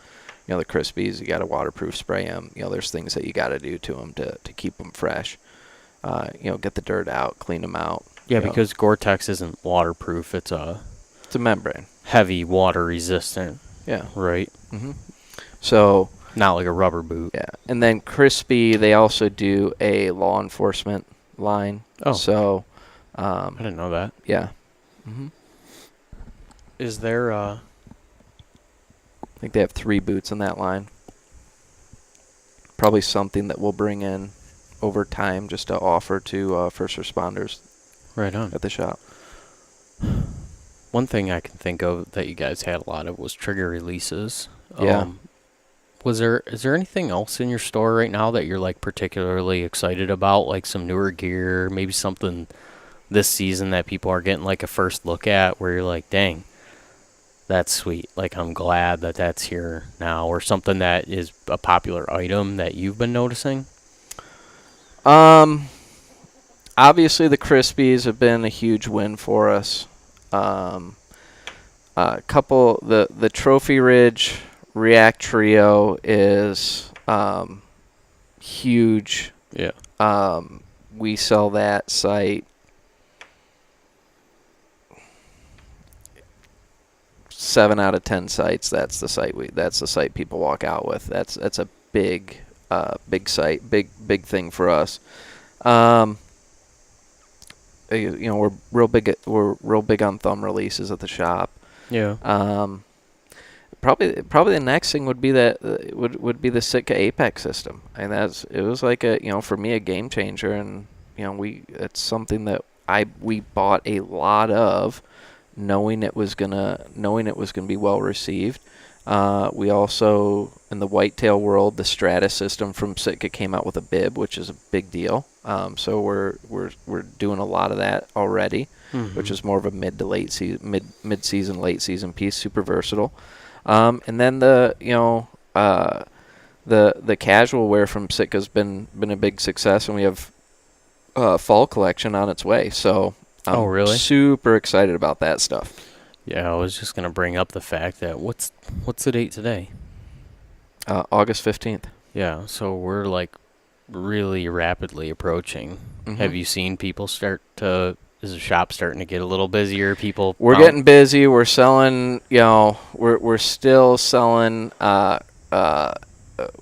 The Crispies, you got to waterproof spray them. There's things that you got to do to them to keep them fresh. Get the dirt out, clean them out. Yeah, because Gore-Tex isn't waterproof. It's a membrane. Heavy, water resistant. Yeah. Right. Mm-hmm. So. Not like a rubber boot. Yeah. And then Crispy, they also do a law enforcement line. Oh. So. I didn't know that. Yeah. Mm-hmm. Is there I think they have 3 boots in that line. Probably something that we'll bring in over time just to offer to first responders. Right on. At the shop. One thing I can think of that you guys had a lot of was trigger releases. Yeah. Is there anything else in your store right now that you're like particularly excited about, like some newer gear, maybe something this season that people are getting like a first look at where you're like, dang, that's sweet. Like, I'm glad that that's here now, or something that is a popular item that you've been noticing? Obviously the Crispies have been a huge win for us. The Trophy Ridge React Trio is huge. Yeah. We sell that site 7 out of 10 sites. That's the site people walk out with. That's a big site, big thing for us. We're real big on thumb releases at the shop. Yeah. Probably the next thing would be would be the Sitka Apex system. And it was like for me a game changer, and it's something that we bought a lot of, knowing it was gonna be well received. We also, in the whitetail world, the Stratus system from Sitka came out with a bib, which is a big deal. So we're doing a lot of that already, which is more of a mid season, late season piece, super versatile. And then the casual wear from Sitka's been a big success, and we have fall collection on its way. So I'm really? super excited about that stuff. Yeah, I was just gonna bring up the fact that what's the date today? August 15th. Yeah, so we're like really rapidly approaching. Mm-hmm. Have you seen people is the shop starting to get a little busier? We're getting busy. We're selling, we're still selling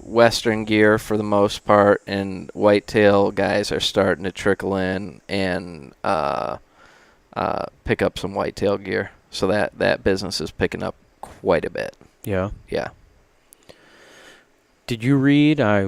Western gear for the most part, and whitetail guys are starting to trickle in and pick up some whitetail gear. So that business is picking up quite a bit. Yeah. Yeah. Did you read? I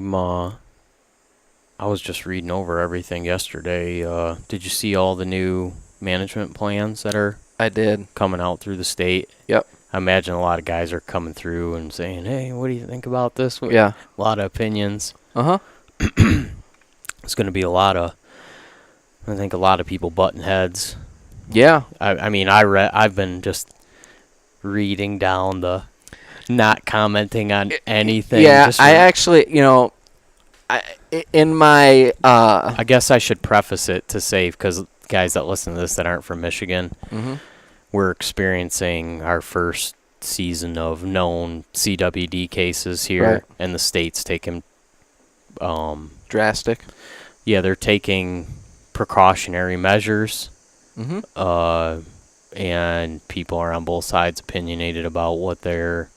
was just reading over everything yesterday. Did you see all the new management plans that are I did. coming out through the state? Yep. I imagine a lot of guys are coming through and saying, "Hey, what do you think about this?" Yeah. A lot of opinions. Uh-huh. It's going to be I think a lot of people butting heads. Yeah. I mean, I've been just reading down the not commenting on anything. Yeah, just I actually, in my I guess I should preface it to say, because guys that listen to this that aren't from Michigan, we're experiencing our first season of known CWD cases here, Right. and the state's taking drastic. Yeah, they're taking precautionary measures, and people are on both sides opinionated about what they're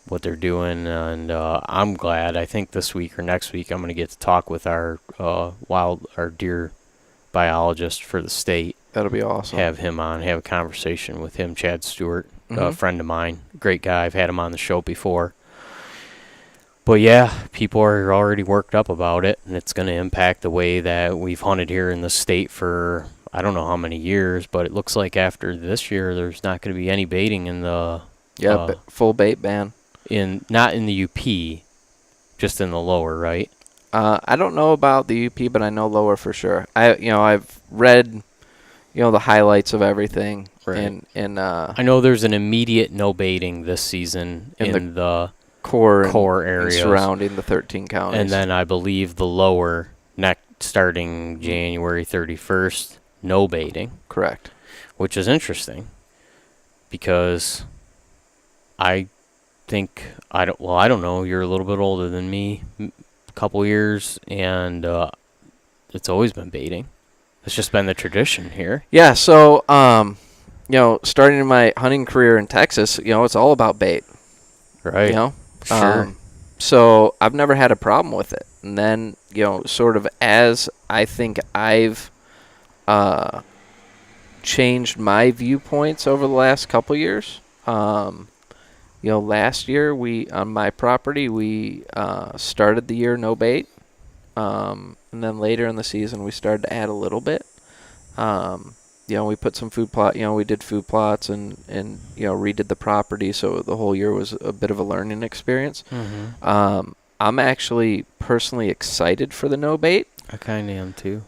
doing, and I'm glad. I think this week or next week I'm going to get to talk with our deer biologist for the state. That'll be awesome. Have him on, have a conversation with him, Chad Stewart, a friend of mine, great guy. I've had him on the show before. But yeah, people are already worked up about it, and it's going to impact the way that we've hunted here in the state for I don't know how many years, but it looks like after this year there's not going to be any baiting in the full bait ban. Not in the UP, just in the lower, right? I don't know about the UP, but I know lower for sure. I've read, the highlights of everything. Right. And I know there's an immediate no baiting this season in the core areas surrounding the 13 counties. And then I believe the lower starting January 31st, no baiting. Correct. Which is interesting because I think I don't know, you're a little bit older than me, a couple years, and it's always been baiting. It's just been the tradition here. Yeah, so starting my hunting career in Texas, it's all about bait. Right. Sure. So I've never had a problem with it. And then, sort of as I think I've changed my viewpoints over the last couple years, last year on my property we started the year no bait, and then later in the season we started to add a little bit. We put some food plot. We did food plots and redid the property, so the whole year was a bit of a learning experience. I'm actually personally excited for the no bait. I kind of am too.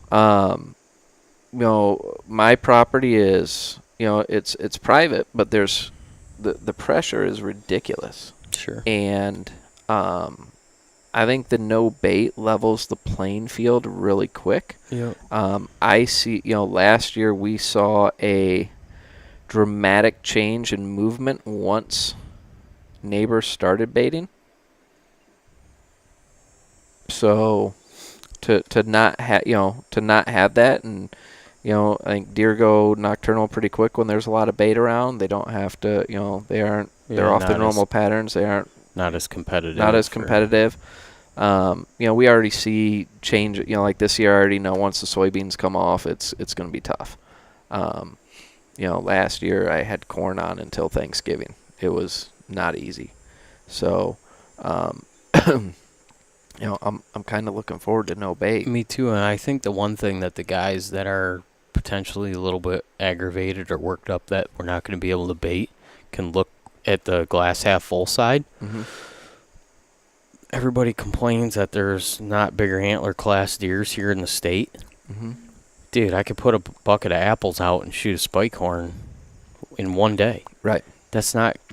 My property is it's private, but there's the pressure is ridiculous. Sure. And I think the no bait levels the playing field really quick. Yeah. I see, last year we saw a dramatic change in movement once neighbors started baiting. So to not have that, and I think deer go nocturnal pretty quick when there's a lot of bait around. They don't have to, they're off the normal patterns. They aren't not as competitive. We already see change. Like this year, I already know once the soybeans come off, it's going to be tough. Last year I had corn on until Thanksgiving. It was not easy. So, I'm kind of looking forward to no bait. Me too, and I think the one thing that the guys that are potentially a little bit aggravated or worked up that we're not going to be able to bait can look at the glass half full side. Everybody complains that there's not bigger antler class deers here in the state. Dude, I could put a bucket of apples out and shoot a spike horn in one day. Right. There's gonna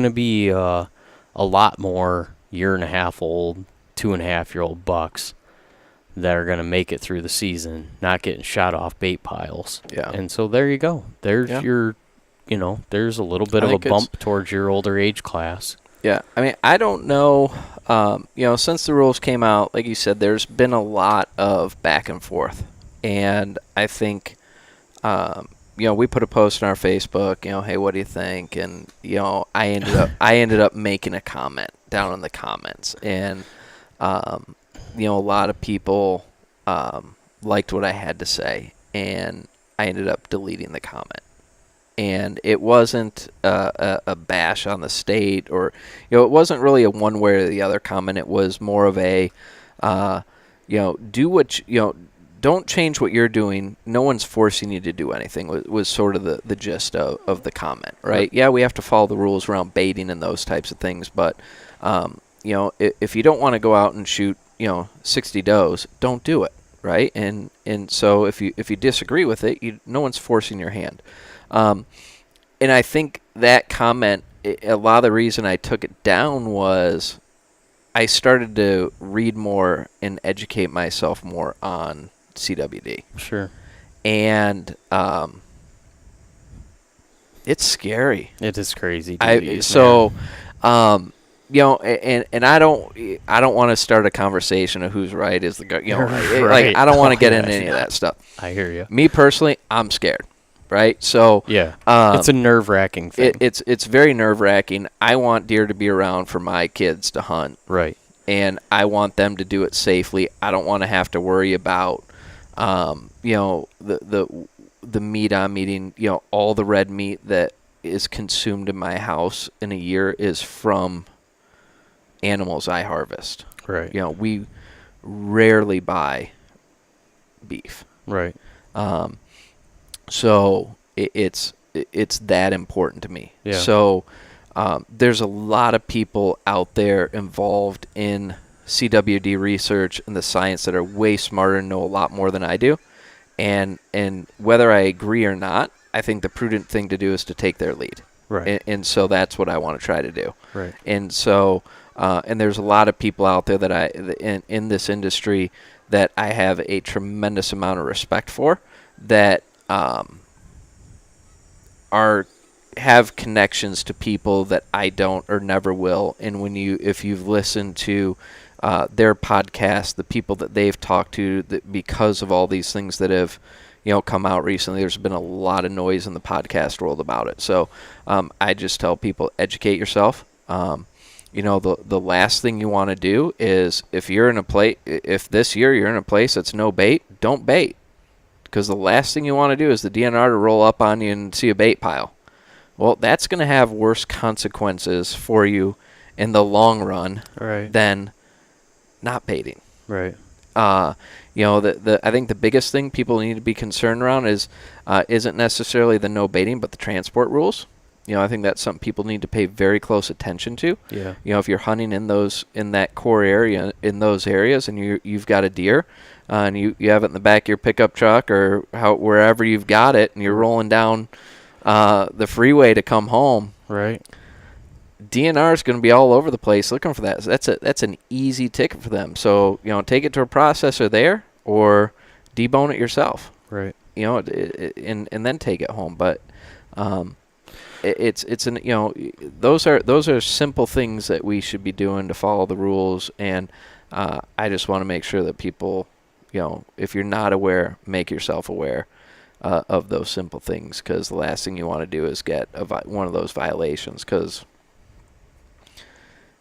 be a lot more 1.5-year-old, 2.5-year-old bucks that are gonna make it through the season, not getting shot off bait piles. Yeah. And so there you go. There's there's a little bit of a bump towards your older age class. Yeah, I mean, I don't know. Since the rules came out, like you said, there's been a lot of back and forth, and I think, we put a post on our Facebook. Hey, what do you think? And I ended up making a comment down in the comments, and a lot of people liked what I had to say, and I ended up deleting the comment. And it wasn't a bash on the state, or it wasn't really a one way or the other comment. It was more of a do don't change what you're doing. No one's forcing you to do anything was sort of the gist of the comment, right? Yeah, we have to follow the rules around baiting and those types of things, but, if you don't want to go out and shoot, 60 does, don't do it, right? And so if you disagree with it, no one's forcing your hand. And I think that comment, a lot of the reason I took it down was I started to read more and educate myself more on CWD. Sure. And it's scary. It is crazy. And I don't want to start a conversation of who's right is the guy. Right. Like I don't want to get into any of that stuff. I hear you. Me personally, I'm scared. Right. So yeah, it's a nerve-wracking thing. It's very nerve-wracking. I want deer to be around for my kids to hunt. Right. And I want them to do it safely. I don't want to have to worry about, the meat I'm eating. All the red meat that is consumed in my house in a year is from animals I harvest. Right. We rarely buy beef. Right. So it's that important to me. Yeah. So there's a lot of people out there involved in CWD research and the science that are way smarter and know a lot more than I do. And whether I agree or not, I think the prudent thing to do is to take their lead. Right. And so that's what I want to try to do. Right. And so and there's a lot of people out there that in this industry that I have a tremendous amount of respect for that have connections to people that I don't or never will. And if you've listened to their podcast, the people that they've talked to, that because of all these things that have come out recently, there's been a lot of noise in the podcast world about it. So I just tell people, educate yourself. The last thing you want to do is if this year you're in a place that's no bait, don't bait. Because the last thing you want to do is the DNR to roll up on you and see a bait pile. Well, that's going to have worse consequences for you in the long run than not baiting. Right. I think the biggest thing people need to be concerned around isn't necessarily the no baiting, but the transport rules. I think that's something people need to pay very close attention to. Yeah. If you're hunting in that core area, in those areas, and you've got a deer, and you have it in the back of your pickup truck or wherever you've got it, and you're rolling down the freeway to come home. Right. DNR is going to be all over the place looking for that. So that's an easy ticket for them. So take it to a processor there or debone it yourself. Right. And then take it home. But those are simple things that we should be doing to follow the rules. And I just want to make sure that people, if you're not aware, make yourself aware of those simple things, because the last thing you want to do is get one of those violations, because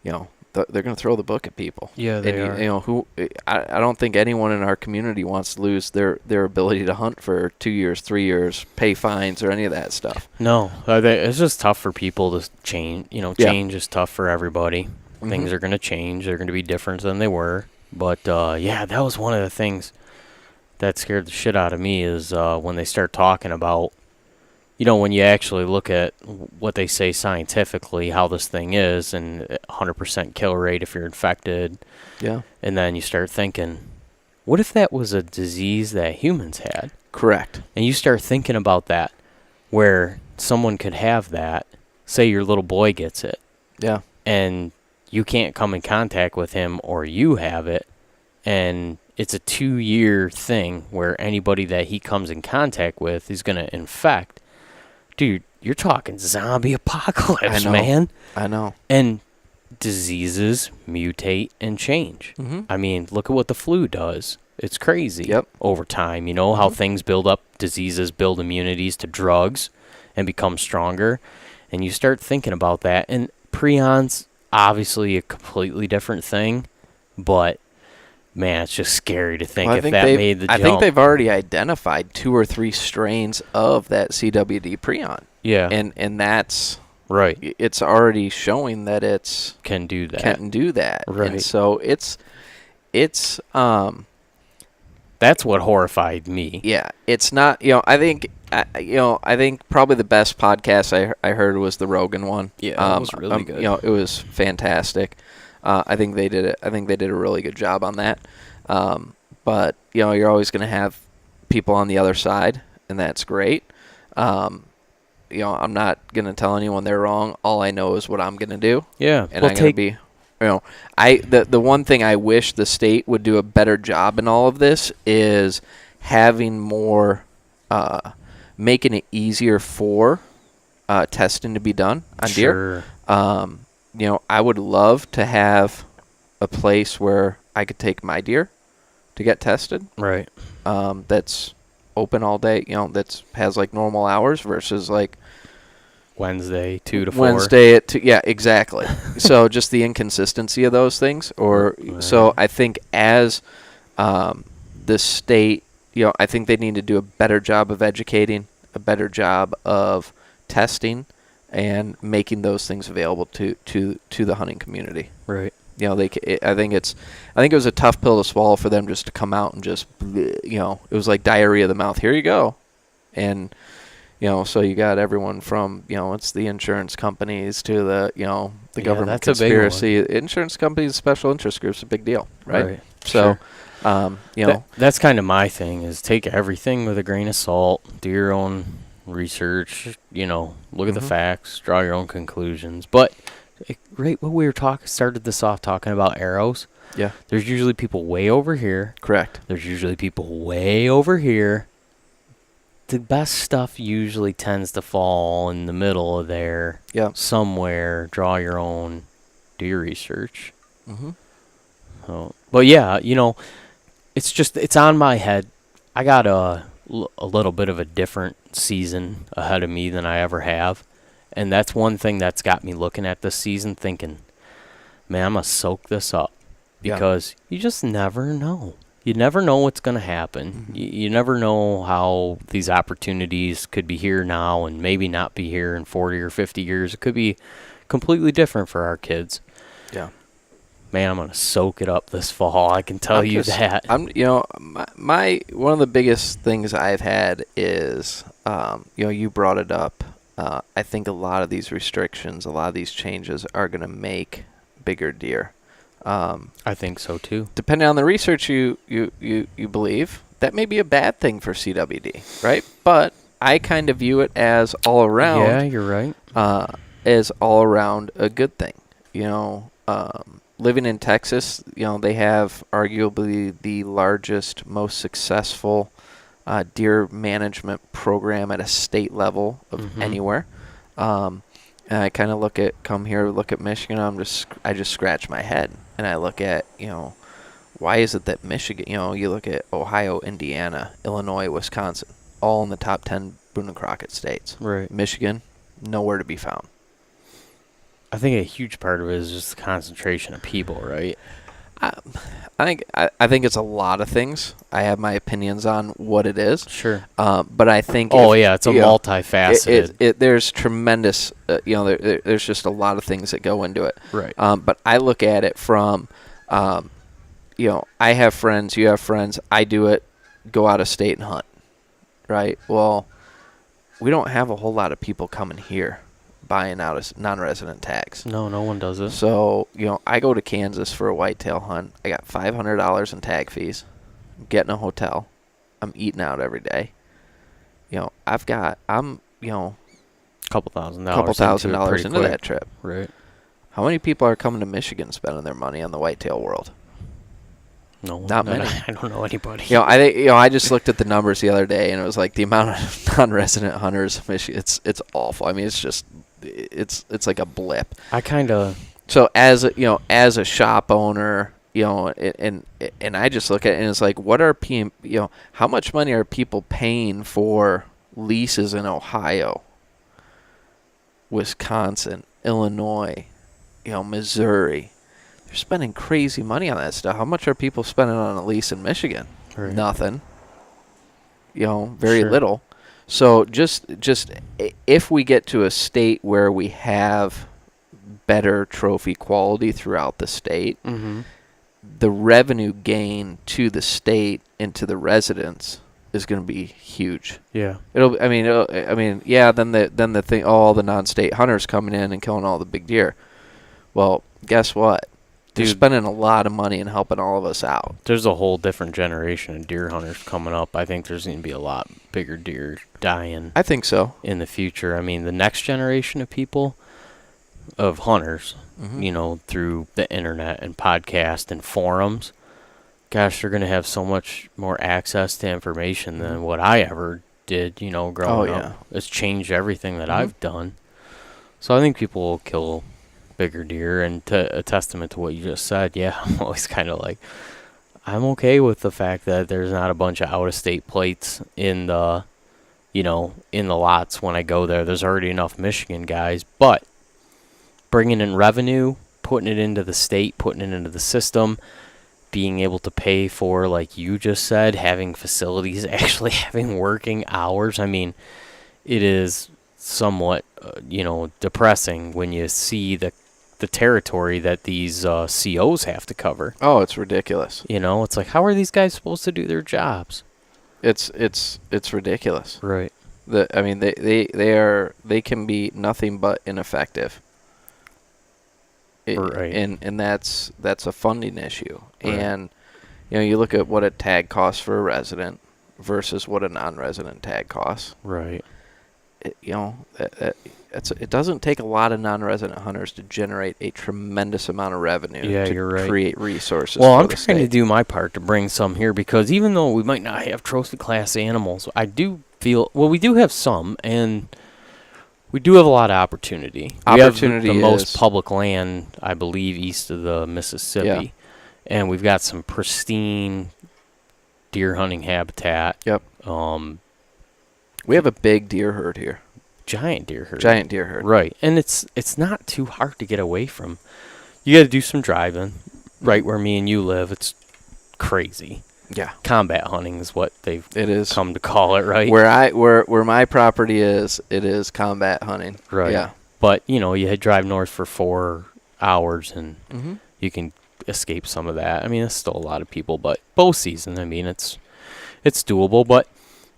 they're going to throw the book at people. Yeah, they are. I don't think anyone in our community wants to lose their ability to hunt for 2 years, 3 years, pay fines, or any of that stuff. No, it's just tough for people to change. Change is tough for everybody. Mm-hmm. Things are going to change. They're going to be different than they were. But, that was one of the things that scared the shit out of me is when they start talking about, when you actually look at what they say scientifically, how this thing is, and 100% kill rate if you're infected. Yeah. And then you start thinking, what if that was a disease that humans had? Correct. And you start thinking about that, where someone could have that, say your little boy gets it. Yeah. And you can't come in contact with him, or you have it, and it's a 2-year thing where anybody that he comes in contact with is going to infect. Dude, you're talking zombie apocalypse, man. I know. And diseases mutate and change. Mm-hmm. I mean, look at what the flu does. It's crazy. Yep. Over time, how things build up, diseases build immunities to drugs and become stronger. And you start thinking about that. And prions, obviously a completely different thing, but man, it's just scary to think if that made the jump. I think they've already identified 2 or 3 strains of that CWD prion. Yeah. And that's right. It's already showing that it's can do that. Right. And so it's That's what horrified me. Yeah, it's not. I think probably the best podcast I heard was the Rogan one. Yeah, it was really good. It was fantastic. I think they did it. I think they did a really good job on that. But you're always going to have people on the other side, and that's great. I'm not going to tell anyone they're wrong. All I know is what I'm going to do. Yeah, and I'm going to be. The one thing I wish the state would do a better job in all of this is having more, making it easier for testing to be done on deer. I would love to have a place where I could take my deer to get tested. Right. That's open all day. That has like normal hours versus like Wednesday 2 to 4. Wednesday at 2. Yeah, exactly. So just the inconsistency of those things, Right. So I think as the state, I think they need to do a better job of educating, a better job of testing, and making those things available to the hunting community. Right. I think it was a tough pill to swallow for them just to come out and just, it was like diarrhea of the mouth. Here you go, and. So you got everyone from, it's the insurance companies to the government conspiracy. Insurance companies, special interest groups, a big deal, right? So, sure. That's kind of my thing is take everything with a grain of salt, do your own research, look at the facts, draw your own conclusions. But right when we were started this off talking about arrows. Yeah. There's usually people way over here. Correct. There's usually people way over here. The best stuff usually tends to fall in the middle of there. Yeah. Somewhere. Draw your own. Do your research. Mm-hmm. But yeah, it's on my head. I got a little bit of a different season ahead of me than I ever have. And that's one thing that's got me looking at this season thinking, man, I'm going to soak this up. Because you just never know. You never know what's going to happen. Mm-hmm. You never know how these opportunities could be here now and maybe not be here in 40 or 50 years. It could be completely different for our kids. Yeah. Man, I'm going to soak it up this fall. I can tell you that. My one of the biggest things I've had is, you brought it up. I think a lot of these restrictions, a lot of these changes are going to make bigger deer. I think so too. Depending on the research you believe, that may be a bad thing for CWD, right? But I kind of view it as all around. Yeah, you're right. As all around a good thing. Living in Texas, they have arguably the largest, most successful deer management program at a state level of anywhere. And I kind of look at Michigan. I just scratch my head, and I look at why is it that Michigan? You look at Ohio, Indiana, Illinois, Wisconsin, all in the top 10 Boone and Crockett states. Right. Michigan, nowhere to be found. I think a huge part of it is just the concentration of people, right? I think it's a lot of things. I have my opinions on what it is. Sure. But I think it's a multifaceted. There's tremendous. There's just a lot of things that go into it. Right. But I look at it from, I have friends. You have friends. I do it. Go out of state and hunt. Right. Well, we don't have a whole lot of people coming here buying out as non-resident tags. No one does it. So, I go to Kansas for a whitetail hunt. I got $500 in tag fees. I'm getting a hotel. I'm eating out every day. I'm couple thousand dollars into that trip. Right. How many people are coming to Michigan spending their money on the whitetail world? No, not many. I don't know anybody. I just looked at the numbers the other day, and it was like the amount of non-resident hunters. It's awful. I mean, it's just it's like a blip. So as a shop owner, and I just look at it and it's like, what are how much money are people paying for leases in Ohio, Wisconsin, Illinois, Missouri? They're spending crazy money on that stuff. How much are people spending on a lease in Michigan? Right. Nothing. Very little. So just if we get to a state where we have better trophy quality throughout the state, the revenue gain to the state and to the residents is going to be huge. Yeah. Yeah. Then the thing, all the non-state hunters coming in and killing all the big deer. Well, guess what? They're spending a lot of money and helping all of us out. There's a whole different generation of deer hunters coming up. I think there's going to be a lot bigger deer dying. I think so. In the future. I mean, the next generation of people, of hunters, through the internet and podcast and forums, gosh, they're going to have so much more access to information than what I ever did, growing up. It's changed everything that I've done. So I think people will kill bigger deer, and a testament to what you just said, I'm always kind of like, I'm okay with the fact that there's not a bunch of out-of-state plates in the lots when I go there. There's already enough Michigan guys, but bringing in revenue, putting it into the state, putting it into the system, being able to pay for, like you just said, having facilities, actually having working hours. I mean, it is somewhat, depressing when you see the territory that these COs have to cover. Oh, it's ridiculous. It's like, how are these guys supposed to do their jobs? It's ridiculous. Right. They can be nothing but ineffective. Right. And that's a funding issue. Right. And you look at what a tag costs for a resident versus what a non-resident tag costs. Right. It doesn't take a lot of non-resident hunters to generate a tremendous amount of revenue to create resources. Well, I'm trying to do my part to bring some here, because even though we might not have trophy class animals, I do feel, we do have some, and we do have a lot of opportunity. We have the most public land, I believe, east of the Mississippi, and we've got some pristine deer hunting habitat. Yep. We have a big deer herd here. Giant deer herd. Right. And it's not too hard to get away from. You got to do some driving. Right where me and you live, it's crazy. Yeah. Combat hunting is what they've is come to call it, right? Where my property is, it is combat hunting. Right. Yeah. But, you drive north for 4 hours and you can escape some of that. I mean, it's still a lot of people, but bow season, I mean, it's doable. But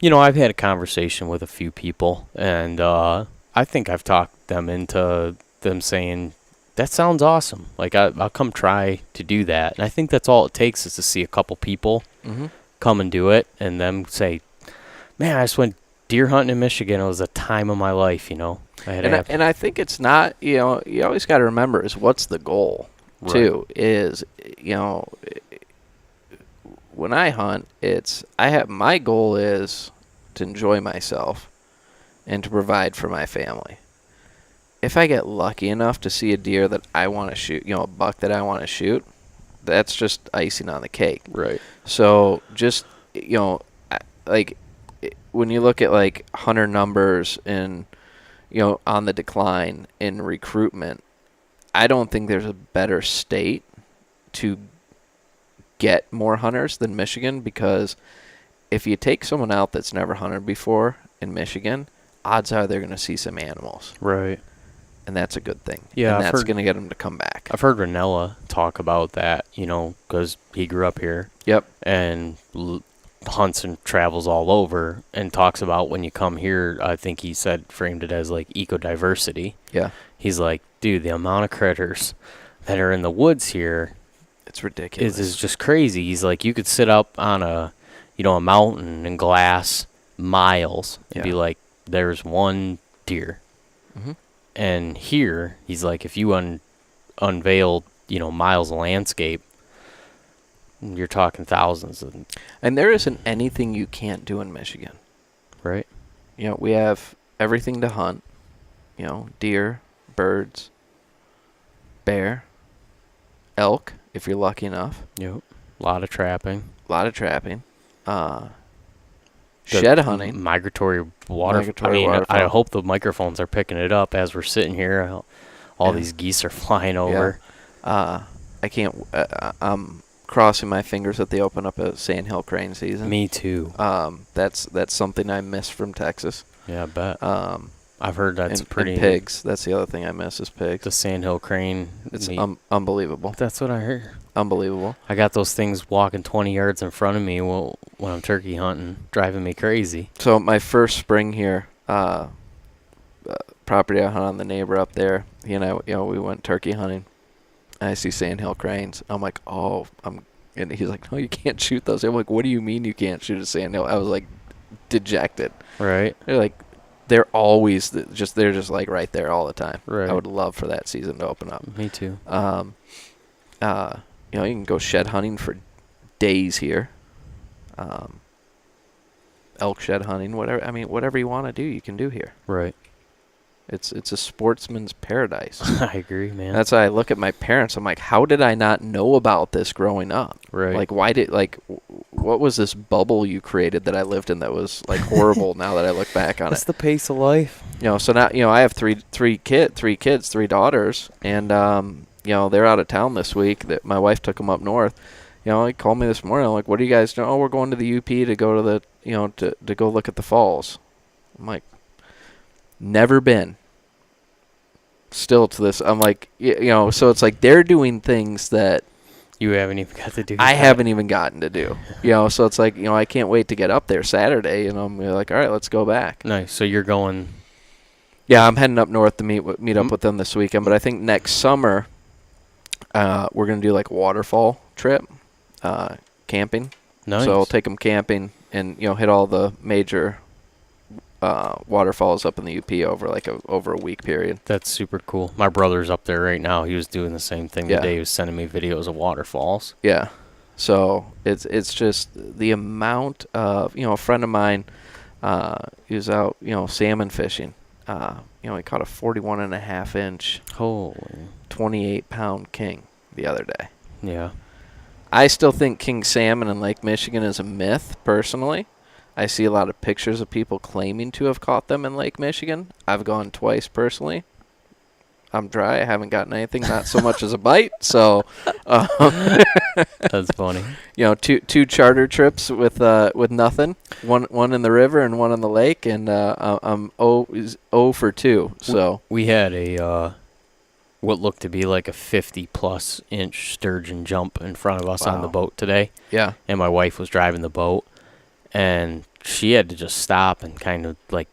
I've had a conversation with a few people, and I think I've talked them into them saying, that sounds awesome. Like, I'll come try to do that. And I think that's all it takes, is to see a couple people come and do it, and them say, man, I just went deer hunting in Michigan. It was a time of my life, And I think it's not, you always got to remember is what's the goal, too, is, when I hunt, my goal is to enjoy myself and to provide for my family. If I get lucky enough to see a deer that I want to shoot, a buck that I want to shoot, that's just icing on the cake. Right. So just, like when you look at like hunter numbers and, on the decline in recruitment, I don't think there's a better state to get more hunters than Michigan, because if you take someone out that's never hunted before in Michigan, odds are they're going to see some animals. Right. And that's a good thing. Yeah. And that's going to get them to come back. I've heard Ranella talk about that, because he grew up here. Yep. And hunts and travels all over, and talks about when you come here, I think he framed it as like eco-diversity. Yeah. He's like, dude, the amount of critters that are in the woods here, it's ridiculous. Is just crazy. He's like, you could sit up on a mountain and glass miles and be like, there's one deer. And here, he's like, if you unveiled, miles of landscape, you're talking thousands. And there isn't anything you can't do in Michigan. Right. We have everything to hunt. Deer, birds, bear, elk, if you're lucky enough. Yep. A lot of trapping. Shed hunting. Migratory water. I hope the microphones are picking it up as we're sitting here. All these geese are flying over. Yeah. I can't. I'm crossing my fingers that they open up a sandhill crane season. Me too. That's something I miss from Texas. Yeah, I bet. I've heard that's pretty. And pigs. That's the other thing I miss is pigs. The sandhill crane. It's unbelievable. That's what I heard. Unbelievable. I got those things walking 20 yards in front of me when I'm turkey hunting, driving me crazy. So my first spring here, property I hunt on the neighbor up there, he and I, we went turkey hunting. And I see sandhill cranes. I'm like, and he's like, no, you can't shoot those. I'm like, what do you mean you can't shoot a sandhill? I was like dejected. Right. They're always they're just like right there all the time. Right. I would love for that season to open up. Me too. You can go shed hunting for days here. Elk shed hunting, whatever. I mean, whatever you want to do, you can do here. Right. It's a sportsman's paradise. I agree, man. That's why I look at my parents. I'm like, how did I not know about this growing up? Right. Like, what was this bubble you created that I lived in that was like horrible? Now that I look back on it, it's the pace of life. So now I have three daughters, and they're out of town this week. That my wife took them up north. He called me this morning. I'm like, what are you guys doing? Oh, we're going to the UP to go to the to go look at the falls. I'm like, never been. Still to this, I'm like, so it's like they're doing things that you haven't even got to do. I haven't even gotten to do. So it's like, I can't wait to get up there Saturday. I'm like, all right, let's go back. Nice. So you're going. Yeah, I'm heading up north to meet up with them this weekend. But I think next summer, we're gonna do like a waterfall trip, camping. Nice. So I'll take them camping and hit all the major waterfalls up in the UP over a week period. That's super cool. My brother's up there right now. He was doing the same thing today. He was sending me videos of waterfalls. Yeah. So it's just the amount of, a friend of mine, he was out, salmon fishing. He caught a 41.5-inch, holy, 28-pound king the other day. Yeah. I still think king salmon in Lake Michigan is a myth, personally. I see a lot of pictures of people claiming to have caught them in Lake Michigan. I've gone twice personally. I'm dry. I haven't gotten anything, not so much as a bite. So, that's funny. Two charter trips with nothing. One in the river and one in the lake, and I'm 0 for 2. So we had a what looked to be like a 50+ inch sturgeon jump in front of us on the boat today. Yeah. And my wife was driving the boat, and she had to just stop and kind of like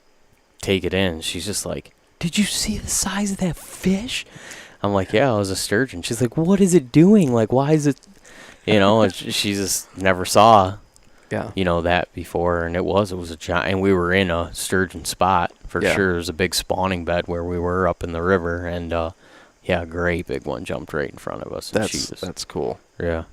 take it in. She's just like, did you see the size of that fish? I'm like, yeah, it was a sturgeon. She's like, what is it doing? Like, why is it, she just never saw, that before. And it was a giant, and we were in a sturgeon spot for sure. There's a big spawning bed where we were up in the river, and a great big one jumped right in front of us. That's cool. Yeah.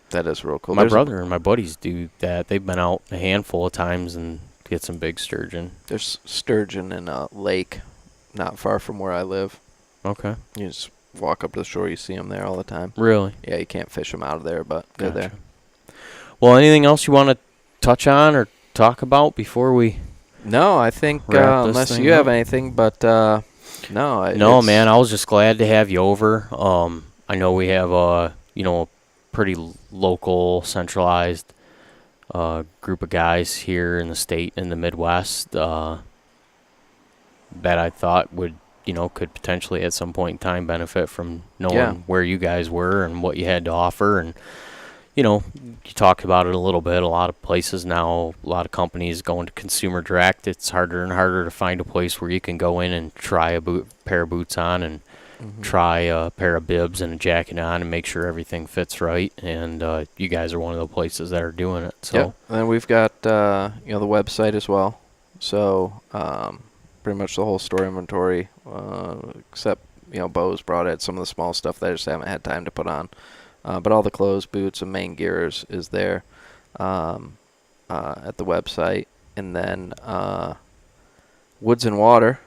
That is real cool. My brother and my buddies do that. They've been out a handful of times and get some big sturgeon. There's sturgeon in a lake not far from where I live. Okay. You just walk up to the shore, you see them there all the time. Really? Yeah, you can't fish them out of there, but they're there. Well, anything else you want to touch on or talk about before we No, I think, unless you have anything, but no. No, man, I was just glad to have you over. I know we have a pretty local, centralized group of guys here in the state, in the Midwest, that I thought would, could potentially at some point in time benefit from knowing where you guys were and what you had to offer. And, you talked about it a little bit. A lot of places now, a lot of companies going to consumer direct. It's harder and harder to find a place where you can go in and try a pair of boots on and try a pair of bibs and a jacket on and make sure everything fits right. And you guys are one of the places that are doing it. So and then we've got the website as well. So pretty much the whole store inventory, except Bo's brought it, some of the small stuff that I just haven't had time to put on. But all the clothes, boots, and main gear is there at the website. And then Woods and Water.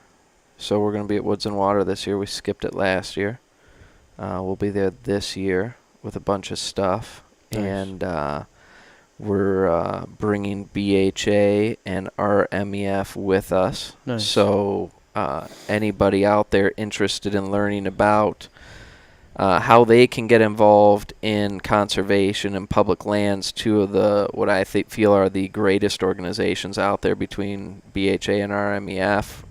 So we're going to be at Woods and Water this year. We skipped it last year. We'll be there this year with a bunch of stuff. Nice. And we're bringing BHA and RMEF with us. Nice. So anybody out there interested in learning about how they can get involved in conservation and public lands, two of the what I feel are the greatest organizations out there between BHA and RMEF.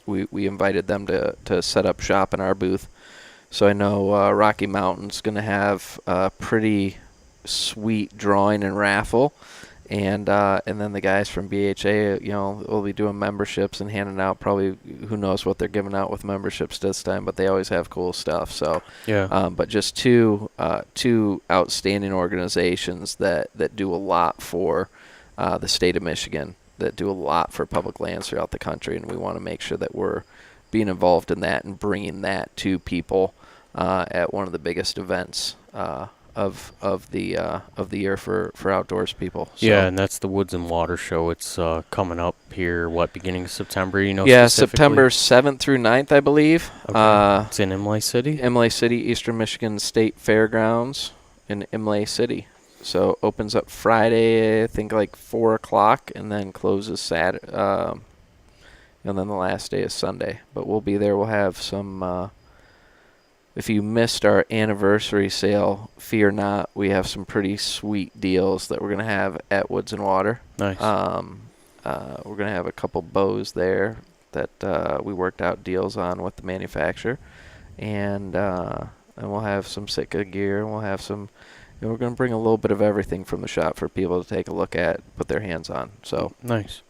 we invited them to set up shop in our booth. So I know Rocky Mountain's going to have a pretty sweet drawing and raffle, and then the guys from BHA, will be doing memberships and handing out probably, who knows what they're giving out with memberships this time, but they always have cool stuff. So Yeah. but just two outstanding organizations that do a lot for the state of Michigan, that do a lot for public lands throughout the country, and we want to make sure that we're being involved in that and bringing that to people at one of the biggest events of the year for outdoors people. So, Yeah, and that's the Woods and Water Show. It's coming up here, beginning of September, yeah, specifically? September 7th through 9th, I believe. Okay. It's in Imlay City? Imlay City, Eastern Michigan State Fairgrounds in Imlay City. So opens up Friday, I think like 4 o'clock, and then closes Saturday. And then the last day is Sunday. But we'll be there. We'll have some... if you missed our anniversary sale, fear not. We have some pretty sweet deals that we're going to have at Woods and Water. Nice. We're going to have a couple bows there that we worked out deals on with the manufacturer. And we'll have some Sitka gear, and we'll have some... we're going to bring a little bit of everything from the shop for people to take a look at, put their hands on. So nice.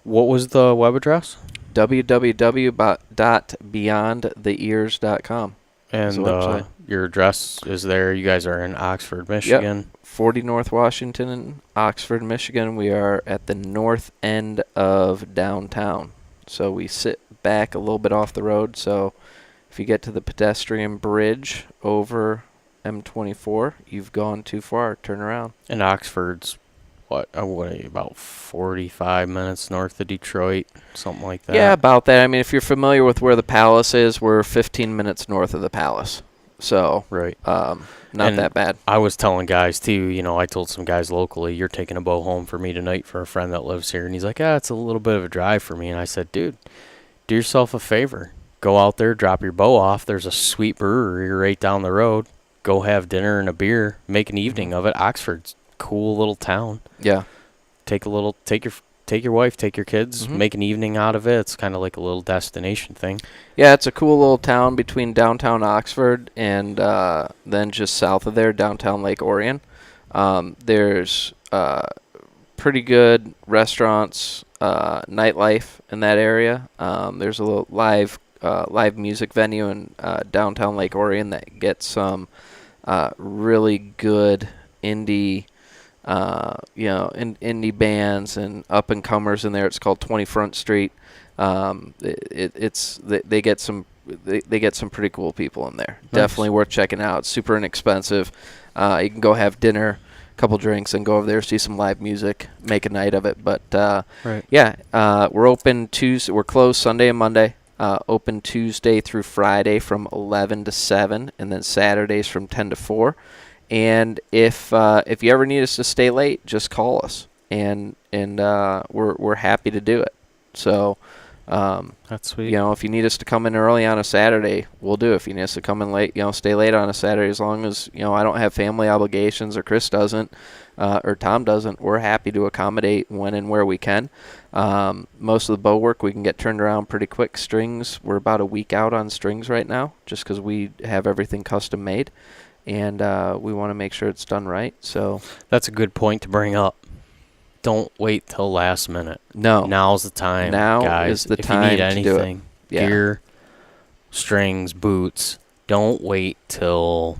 What was the web address? www.beyondtheears.com. And your address is there. You guys are in Oxford, Michigan. Yep. 40 North Washington in Oxford, Michigan. We are at the north end of downtown. So we sit back a little bit off the road. So if you get to the pedestrian bridge over M24, you've gone too far. Turn around. And Oxford's, what are you, about 45 minutes north of Detroit, something like that? Yeah, about that. I mean, if you're familiar with where the Palace is, we're 15 minutes north of the Palace. So, right. Not And that bad. I was telling guys, too, I told some guys locally, you're taking a bow home for me tonight for a friend that lives here. And he's like, it's a little bit of a drive for me. And I said, dude, do yourself a favor. Go out there, drop your bow off. There's a sweet brewery right down the road. Go have dinner and a beer. Make an evening of it. Oxford's cool little town. Yeah. Take your wife, take your kids, make an evening out of it. It's kind of like a little destination thing. Yeah, it's a cool little town between downtown Oxford and then just south of there, downtown Lake Orion. There's pretty good restaurants, nightlife in that area. There's a little live music venue in downtown Lake Orion that gets some really good indie indie bands and up and comers in there. It's called 20 Front Street. They get some pretty cool people in there. Nice. Definitely worth checking out. Super inexpensive. You can go have dinner, a couple drinks, and go over there, see some live music, make a night of it. But right. Yeah, we're open Tuesday. We're closed Sunday and Monday. Open Tuesday through Friday from 11 to 7, and then Saturdays from 10 to 4. And if you ever need us to stay late, just call us, and we're happy to do it. So, that's sweet. If you need us to come in early on a Saturday, we'll do it. If you need us to come in late, stay late on a Saturday, as long as I don't have family obligations, or Chris doesn't, or Tom doesn't, we're happy to accommodate when and where we can. Most of the bow work we can get turned around pretty quick. Strings, we're about a week out on strings right now, just because we have everything custom made. And we want to make sure it's done right. So that's a good point to bring up. Don't wait till last minute. No. Now's the time, now guys. is the time if you need to do it. anything, Yeah. gear, strings, boots, don't wait till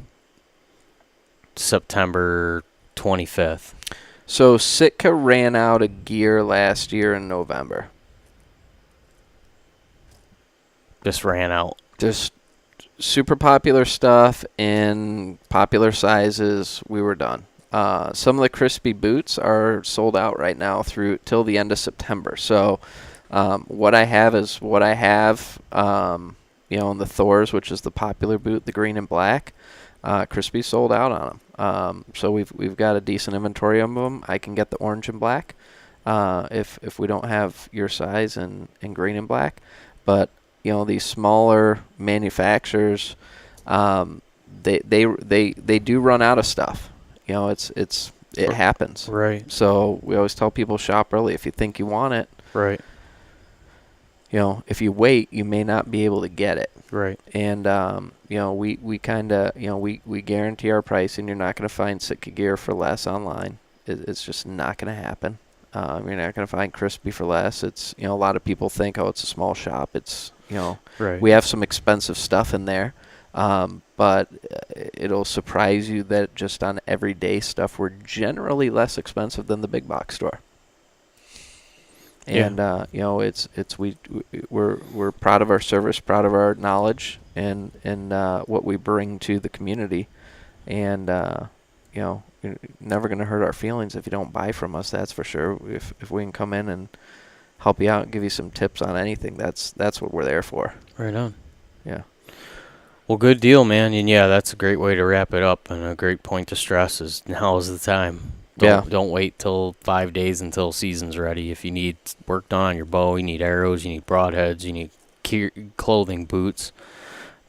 September 25th. So Sitka ran out of gear last year in November. Just ran out. Just super popular stuff in popular sizes. We were done. Some of the crispy boots are sold out right now through till the end of September. So what I have is what I have. In the Thors, which is the popular boot, the green and black. Crispy sold out on them. So we've got a decent inventory of them. I can get the orange and black if we don't have your size in green and black. But these smaller manufacturers, they do run out of stuff. It happens. Right. So we always tell people, shop early if you think you want it. Right. if you wait, you may not be able to get it. Right. And we kind of we guarantee our pricing. You're not going to find Sitka gear for less online. It's just not going to happen. You're not going to find Crispy for less. It's a lot of people think, oh, it's a small shop. It's Right. we have some expensive stuff in there, but it'll surprise you that just on everyday stuff we're generally less expensive than the big box store. And we're proud of our service, proud of our knowledge, and what we bring to the community, and you're never going to hurt our feelings if you don't buy from us. That's for sure. If we can come in and help you out and give you some tips on anything, that's what we're there for. Right on. Yeah. Well, good deal, man. And yeah, that's a great way to wrap it up, and a great point to stress is now is the time. Don't wait till 5 days until season's ready. If you need work done on your bow, you need arrows, you need broadheads, you need clothing, boots.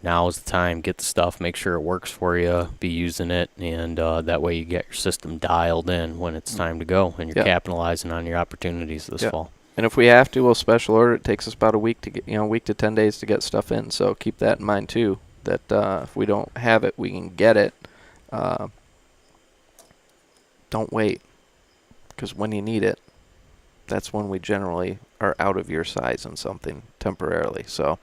Now is the time. Get the stuff. Make sure it works for you. Be using it, and that way you get your system dialed in when it's time to go, and you're capitalizing on your opportunities this fall. And if we have to, we'll special order. It takes us about a week to get, week to 10 days to get stuff in. So keep that in mind too. That if we don't have it, we can get it. Don't wait, because when you need it, that's when we generally are out of your size in something temporarily. So,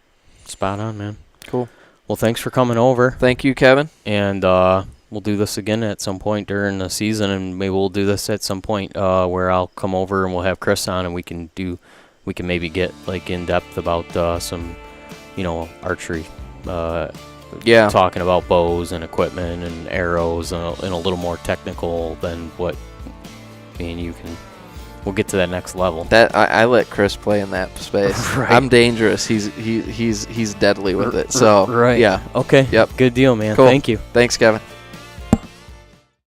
spot on, man. Cool. Well, thanks for coming over. Thank you, Kevin. And we'll do this again at some point during the season, and maybe we'll do this at some point where I'll come over and we'll have Chris on, and we can maybe get like in depth about some, archery. Talking about bows and equipment and arrows and a little more technical than what me and you can. We'll get to that next level. That I let Chris play in that space. Right. I'm dangerous. He's deadly with it. So right. Yeah. Okay. Yep. Good deal, man. Cool. Thank you. Thanks, Kevin.